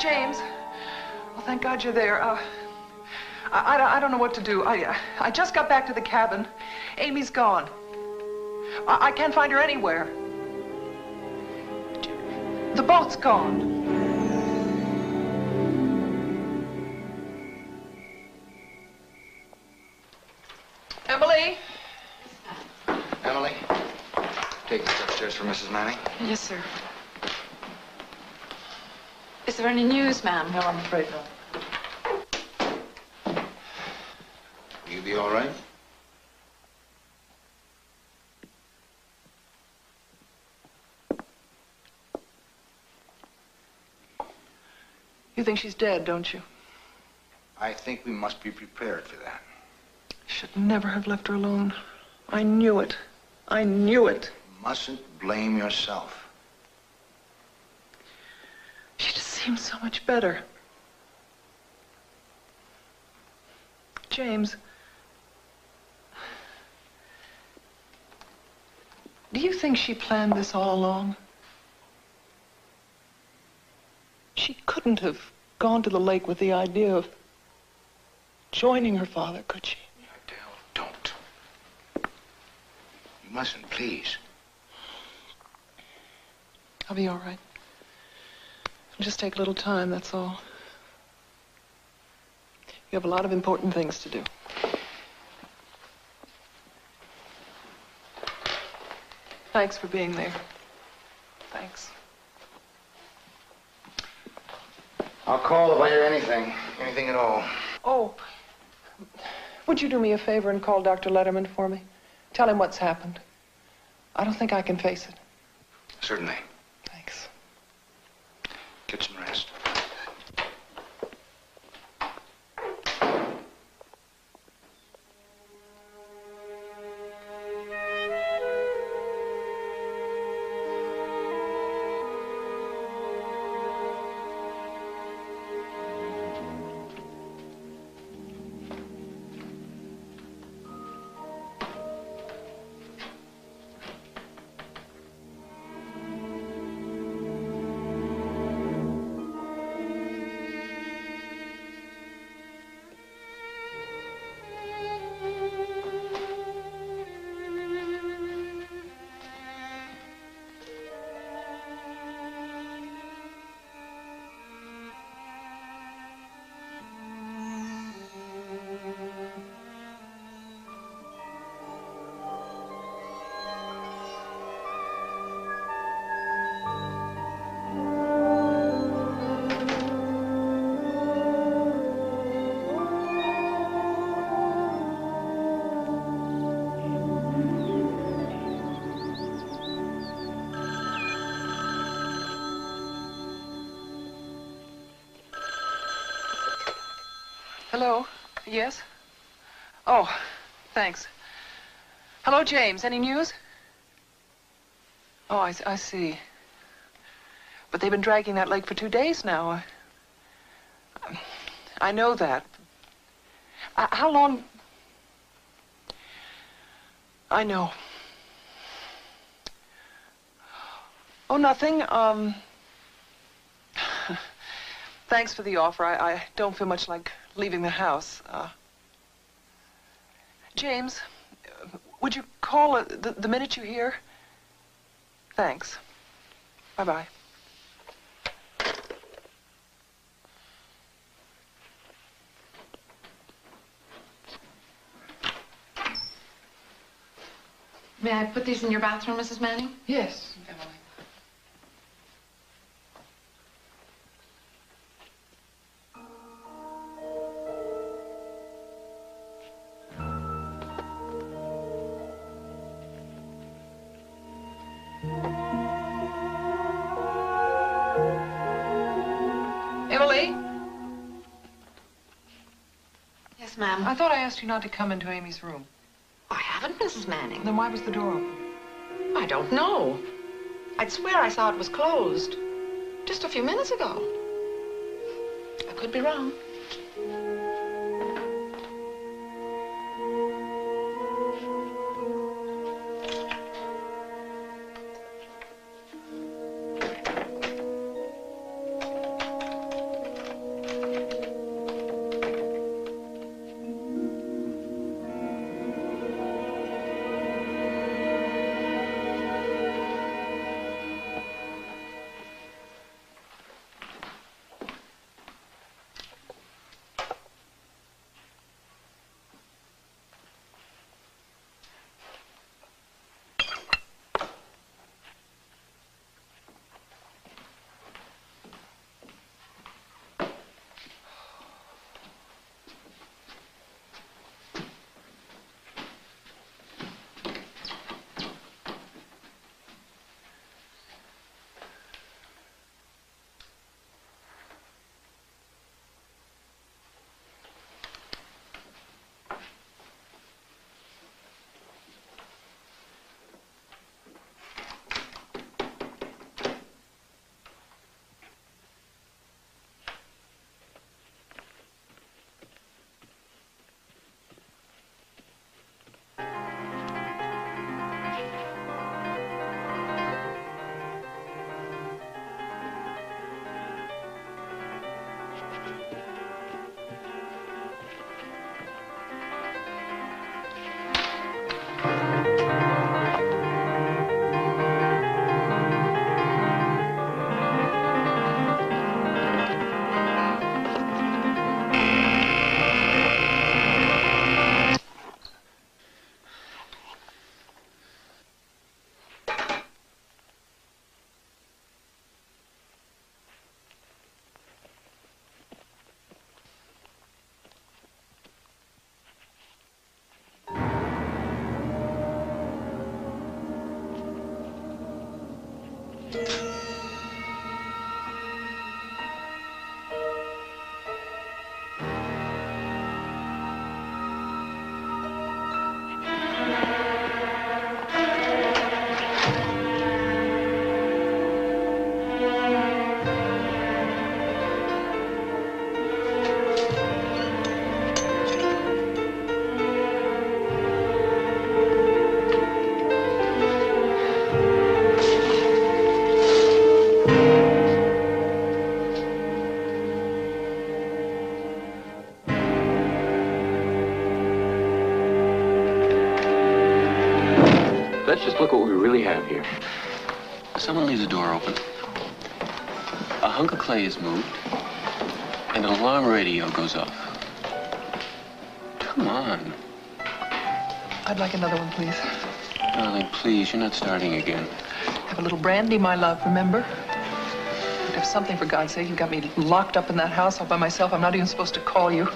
James. Well, thank God you're there. I don't know what to do. I just got back to the cabin. Amy's gone. I can't find her anywhere. The boat's gone. Emily? Emily, take this upstairs for Mrs. Manning. Yes, sir. Is there any news, ma'am? No, I'm afraid not. You be all right? You think she's dead, don't you? I think we must be prepared for that. Should never have left her alone. I knew it. I knew it. You mustn't blame yourself. She just seems so much better. James, do you think she planned this all along? couldn't have gone to the lake with the idea of joining her father, could she? Adele, don't. You mustn't, please. I'll be all right. It'll just take a little time, that's all. You have a lot of important things to do. Thanks for being there. Thanks. I'll call if I hear anything. Anything at all. Oh, would you do me a favor and call Dr. Letterman for me? Tell him what's happened. I don't think I can face it. Certainly. Thanks. Get some rest. Hello? Yes? Oh, thanks. Hello, James. Any news? Oh, I see. But they've been dragging that lake for 2 days now. I know that. How long? I know. Oh, nothing. Thanks for the offer. I don't feel much like leaving the house. James, would you call the minute you hear? Thanks. Bye-bye. May I put these in your bathroom, Mrs. Manning? Yes, Emily. Emily? Yes, ma'am. I thought I asked you not to come into Amy's room. I haven't, Mrs. Manning. Then why was the door open? I don't know. I'd swear I saw it was closed just a few minutes ago. I could be wrong. Let's just look what we really have here. Someone leaves a door open. A hunk of clay is moved. And an alarm radio goes off. Come on. I'd like another one, please. Darling, please, you're not starting again. Have a little brandy, my love, remember? Have something, for God's sake. You got me locked up in that house all by myself. I'm not even supposed to call you.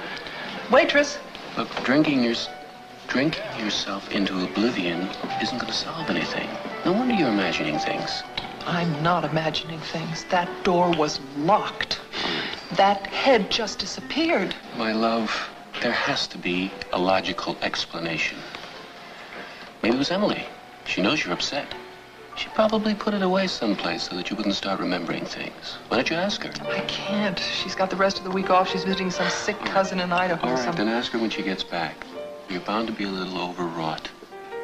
Waitress! Look, drinking yourself into oblivion isn't going to solve anything. No wonder you're imagining things. I'm not imagining things. That door was locked. That head just disappeared. My love, there has to be a logical explanation. Maybe it was Emily. She knows you're upset. She probably put it away someplace so that you wouldn't start remembering things. Why don't you ask her? I can't. She's got the rest of the week off. She's visiting some sick cousin in Idaho. All right, then ask her when she gets back. You're bound to be a little overwrought.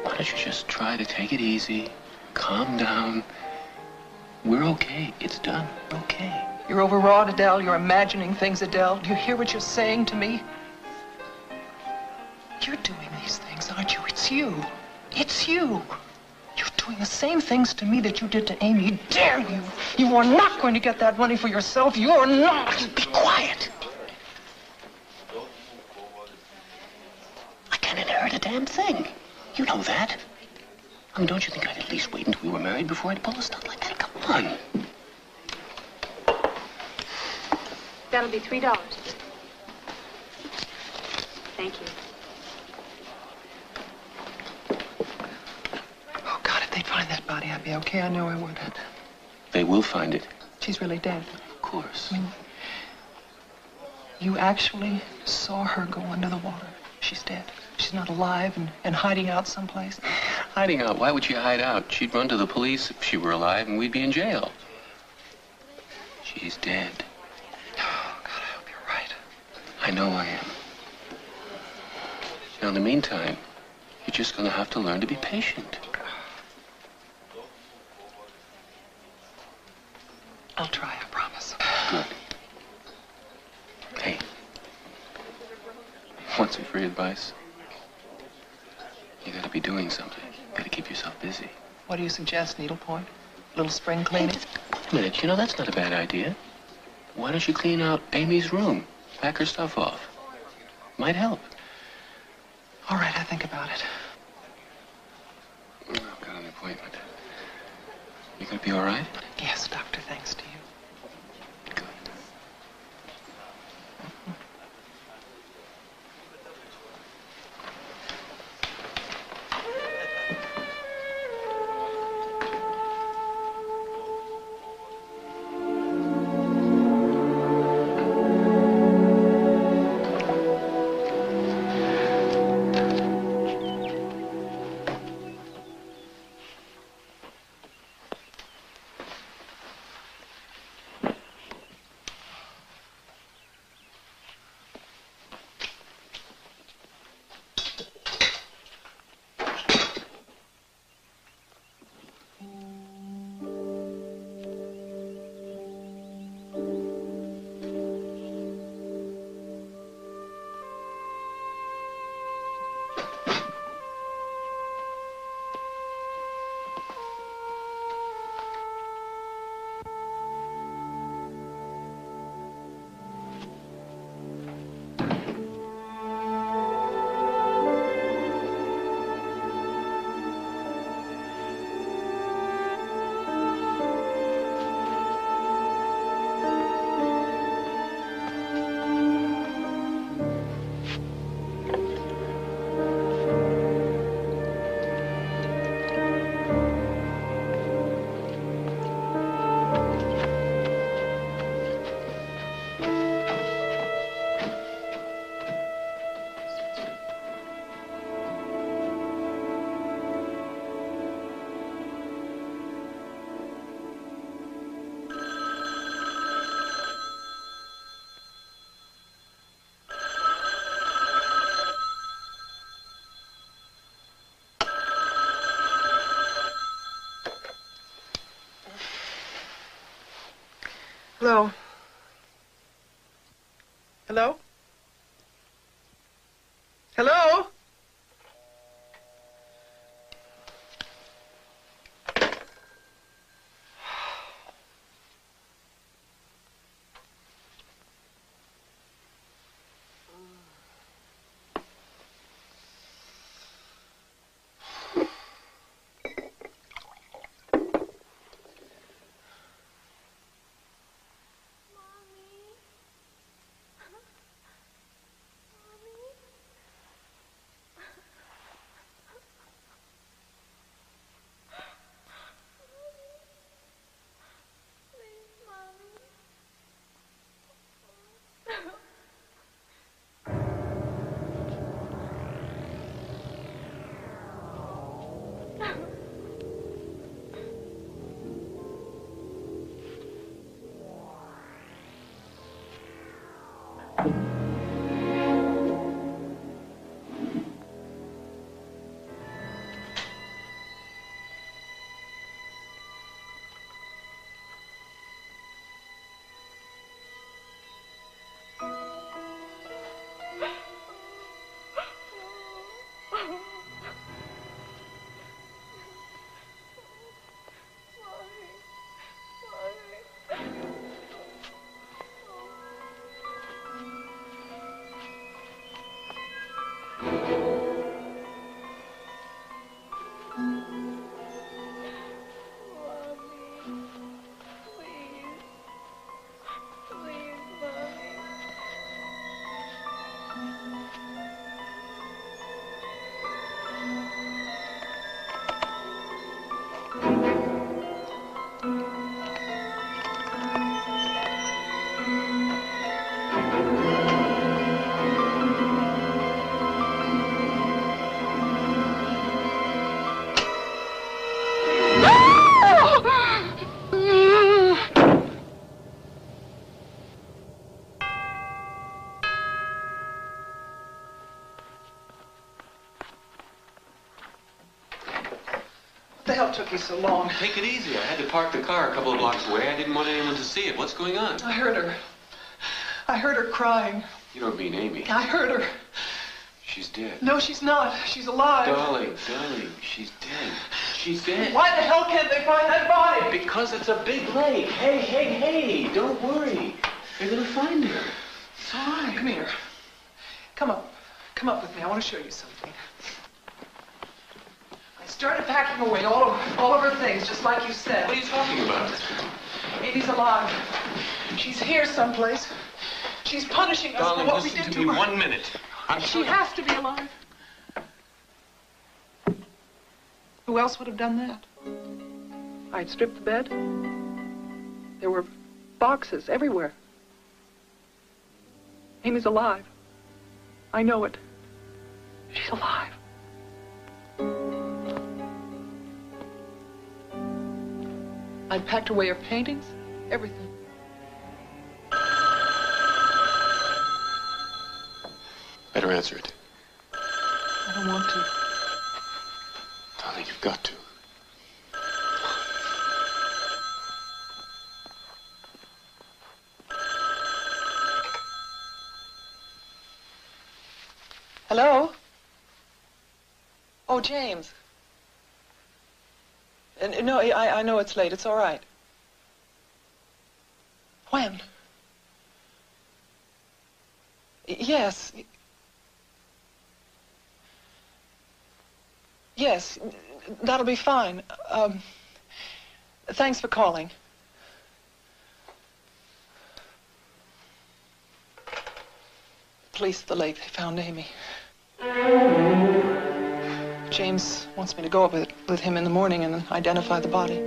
Why don't you just try to take it easy, calm down. We're okay. It's done. We're okay. You're overwrought, Adele. You're imagining things, Adele. Do you hear what you're saying to me? You're doing these things, aren't you? It's you. It's you. You're doing the same things to me that you did to Amy. Dare you? You are not going to get that money for yourself. You're not. Be quiet. I can't inherit a damn thing. You know that. I mean, don't you think I'd at least wait until we were married before I'd pull a stunt like that? Come on. That'll be $3. Thank you. Oh, God, if they'd find that body, I'd be okay. I know I would. They will find it. She's really dead. Of course. I mean, you actually saw her go under the water. She's dead. She's not alive and hiding out someplace. Hiding out? Why would she hide out? She'd run to the police if she were alive, and we'd be in jail. She's dead. Oh, God, I hope you're right. I know I am. Now, in the meantime, you're just going to have to learn to be patient. I'll try, I promise. Good. Hey, want some free advice? You gotta be doing something. You gotta keep yourself busy. What do you suggest, needlepoint? A little spring cleaning? Hey, wait a minute, you know, that's not a bad idea. Why don't you clean out Amy's room? Pack her stuff off. Might help. All right, I think about it. I've got an appointment. You gonna be all right? Yes, doctor, thanks to you. Good. Hello? Hello? Hello? What the hell took you so long? Take it easy. I had to park the car a couple of blocks away. I didn't want anyone to see it. What's going on? I heard her. I heard her crying. You don't mean Amy. I heard her. She's dead. No, she's not. She's alive. Darling, she's dead. She's dead. Why the hell can't they find that body? Because it's a big lake. Hey, don't worry. They're gonna find her. It's all right. Come here. Come up. Come up with me. I want to show you something. I started packing away all of her things, just like you said. What are you talking about? Amy's alive. She's here someplace. She's punishing us Darling, for what we listen did to to me her. 1 minute. She has to be alive. Who else would have done that? I'd stripped the bed. There were boxes everywhere. Amy's alive. I know it. She's alive. I'd packed away her paintings, everything. Better answer it. I don't want to. Darling, you've got to. Hello? Oh, James. No, I know it's late. It's all right. When? Yes. Yes, that'll be fine. Thanks for calling. Police at the lake, they found Amy. James wants me to go up with him in the morning and identify the body.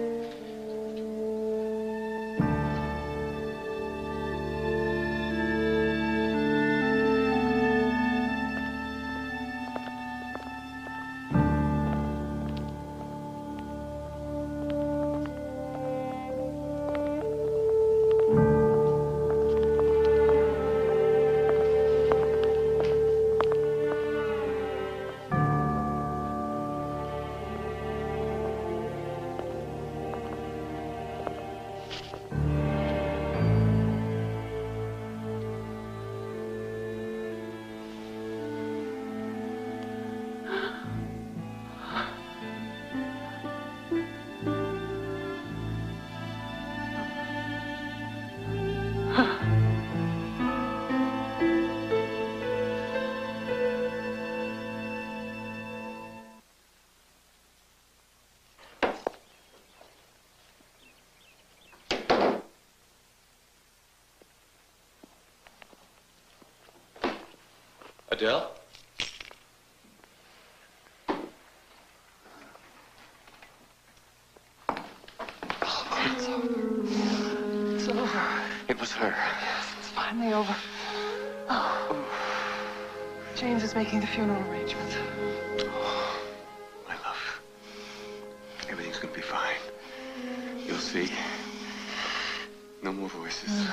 Adele? It's over. It's over. It was her. Yes, it's finally over. Oh. James is making the funeral arrangements. Oh, my love. Everything's gonna be fine. You'll see. No more voices.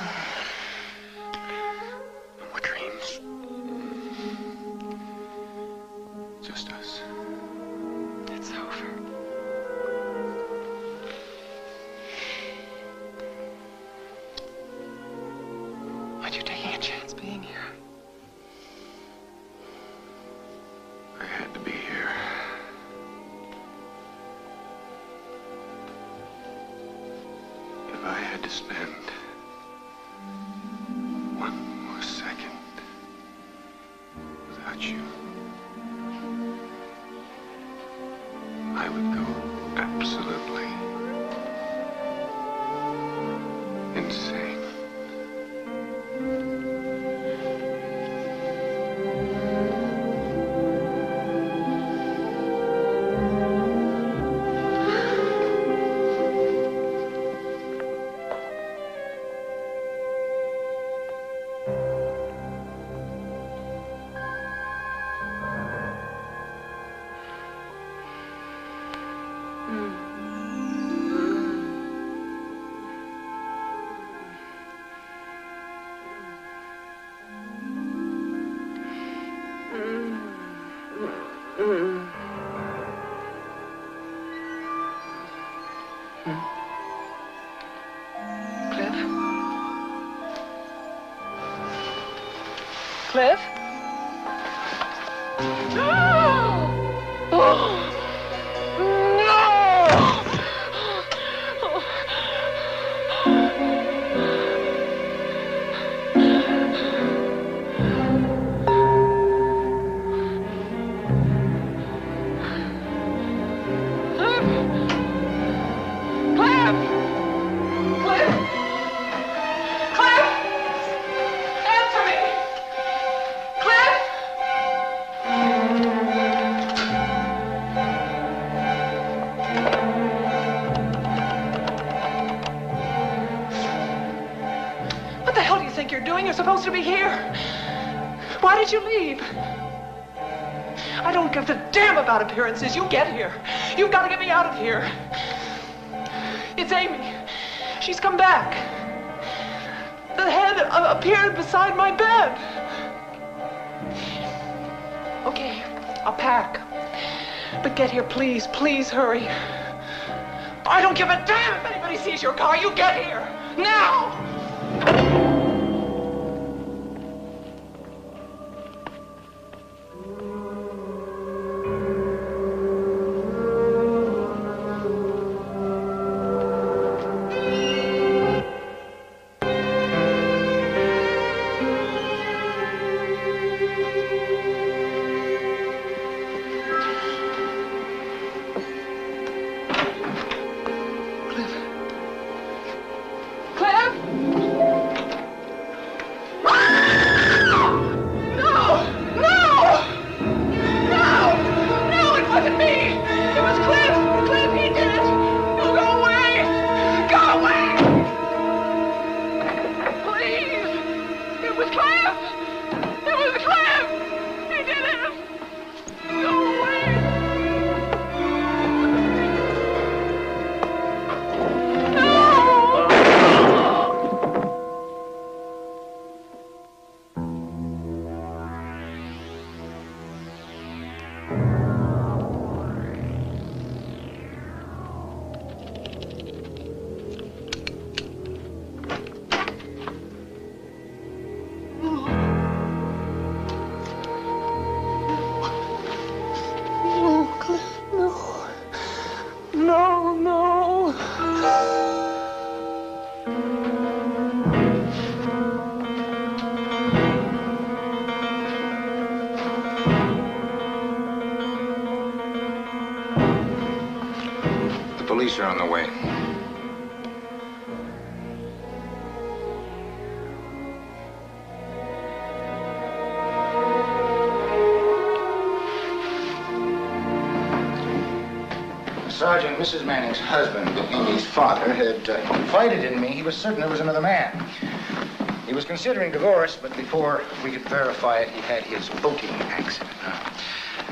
No more dreams. Just us. It's over. Aren't you taking a chance being here? I had to be here. If I had to spend one more second without you, I would go absolutely insane. Cliff? No! Oh! You're supposed to be here. Why did you leave? I don't give a damn about appearances. You get here. You've got to get me out of here. It's Amy. She's come back. The head appeared beside my bed. Okay, I'll pack. But get here, please. Please hurry. I don't give a damn if anybody sees your car. You get here. Now! Police are on the way. Sergeant, Mrs. Manning's husband, Amy's father, had confided in me he was certain there was another man. He was considering divorce, but before we could verify it, he had his boating accident.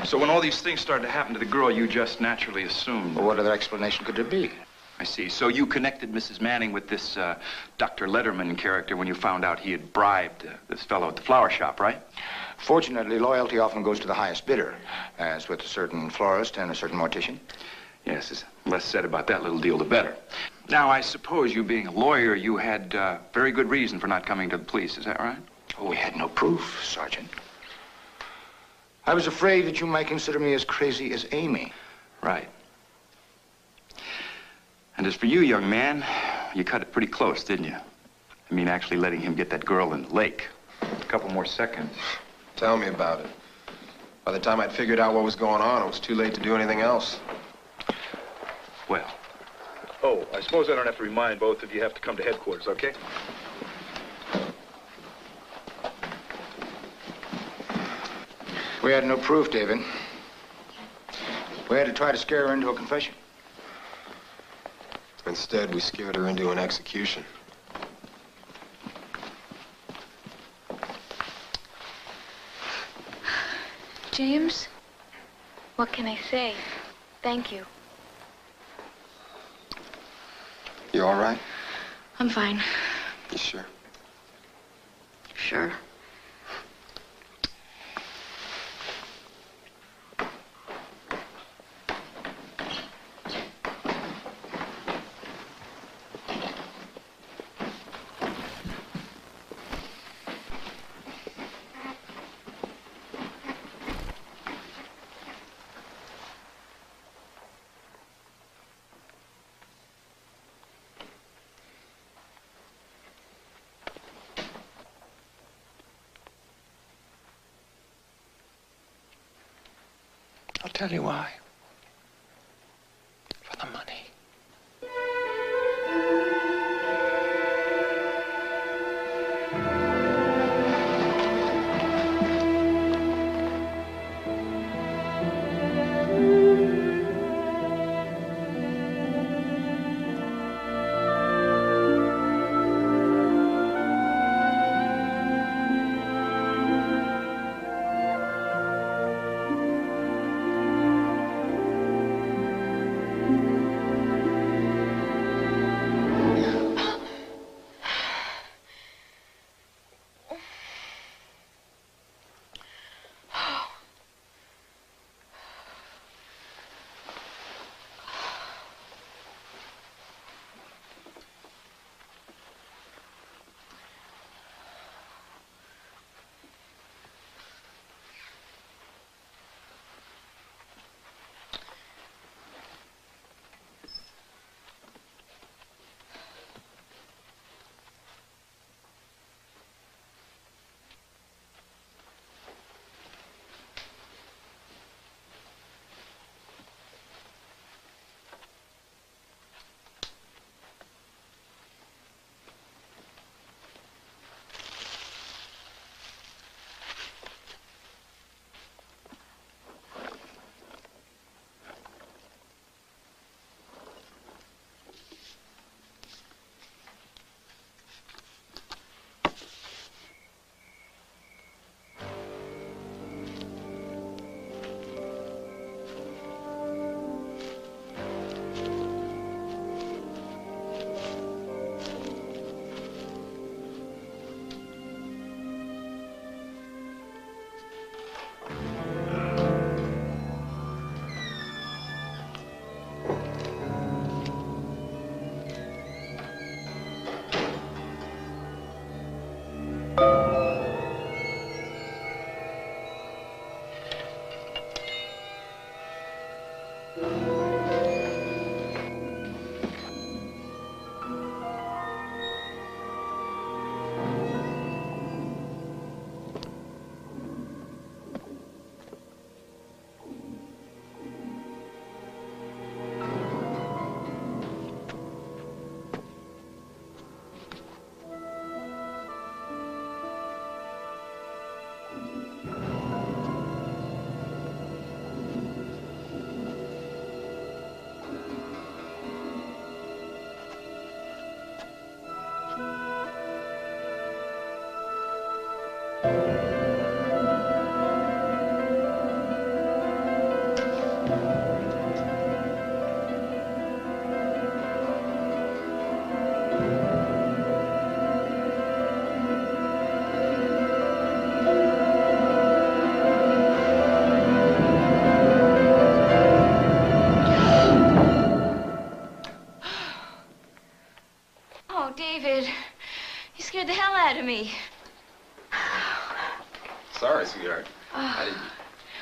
So when all these things started to happen to the girl, you just naturally assumed... Well, what other explanation could there be? I see. So you connected Mrs. Manning with this Dr. Letterman character when you found out he had bribed this fellow at the flower shop, right? Fortunately, loyalty often goes to the highest bidder, as with a certain florist and a certain mortician. Yes, there's less said about that little deal, the better. Now, I suppose you being a lawyer, you had very good reason for not coming to the police, is that right? Oh, we had no proof, Sergeant. I was afraid that you might consider me as crazy as Amy. Right. And as for you, young man, you cut it pretty close, didn't you? I mean, actually letting him get that girl in the lake. A couple more seconds. Tell me about it. By the time I'd figured out what was going on, it was too late to do anything else. Well. Oh, I suppose I don't have to remind both of you have to come to headquarters, okay? We had no proof, David. We had to try to scare her into a confession. Instead, we scared her into an execution. James, what can I say? Thank you. You all right? I'm fine. You sure? Sure. I'll tell you why. For the money.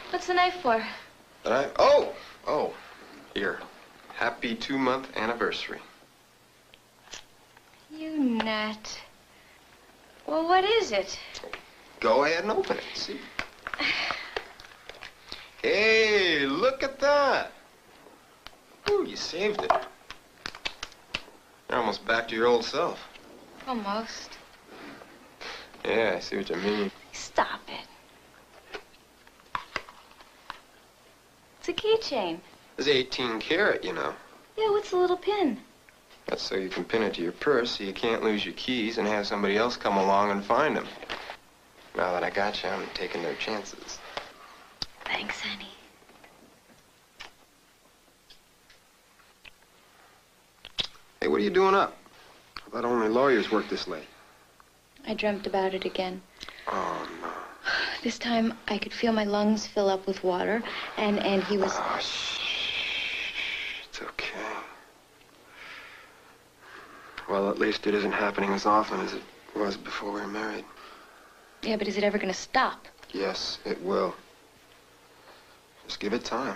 What's the knife for? Oh, here. Happy 2-month anniversary. You nut. Well, what is it? Go ahead and open it. See. Hey, look at that. Ooh, you saved it. You're almost back to your old self. Almost. Yeah, I see what you mean. Stop it. It's a keychain. It's 18 karat, you know. Yeah, what's the little pin? That's so you can pin it to your purse so you can't lose your keys and have somebody else come along and find them. Now that I got you, I'm taking no chances. Thanks, honey. Hey, what are you doing up? I thought only lawyers work this late. I dreamt about it again. Oh, no. This time, I could feel my lungs fill up with water, and he was... Oh, shh. It's okay. Well, at least it isn't happening as often as it was before we were married. Yeah, but is it ever going to stop? Yes, it will. Just give it time.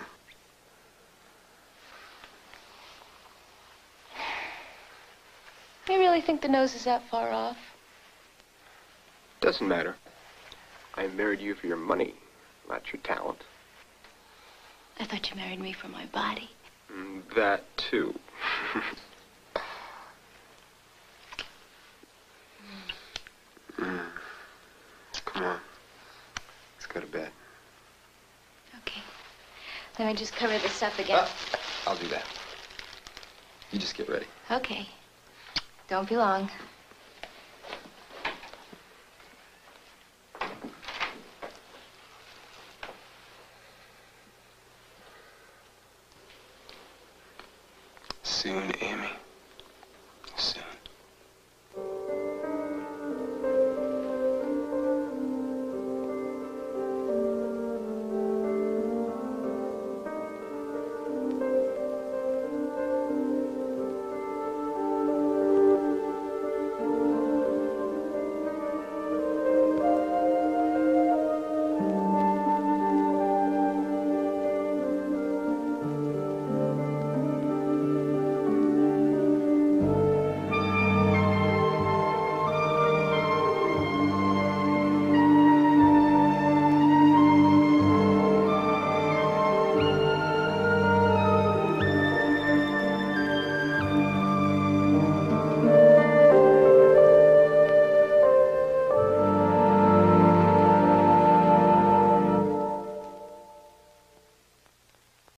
You really think the nose is that far off? Doesn't matter. I married you for your money, not your talent. I thought you married me for my body. That, too. Come on. Let's go to bed. Okay. Let me just cover this up again. I'll do that. You just get ready. Okay. Don't be long. Soon, Amy.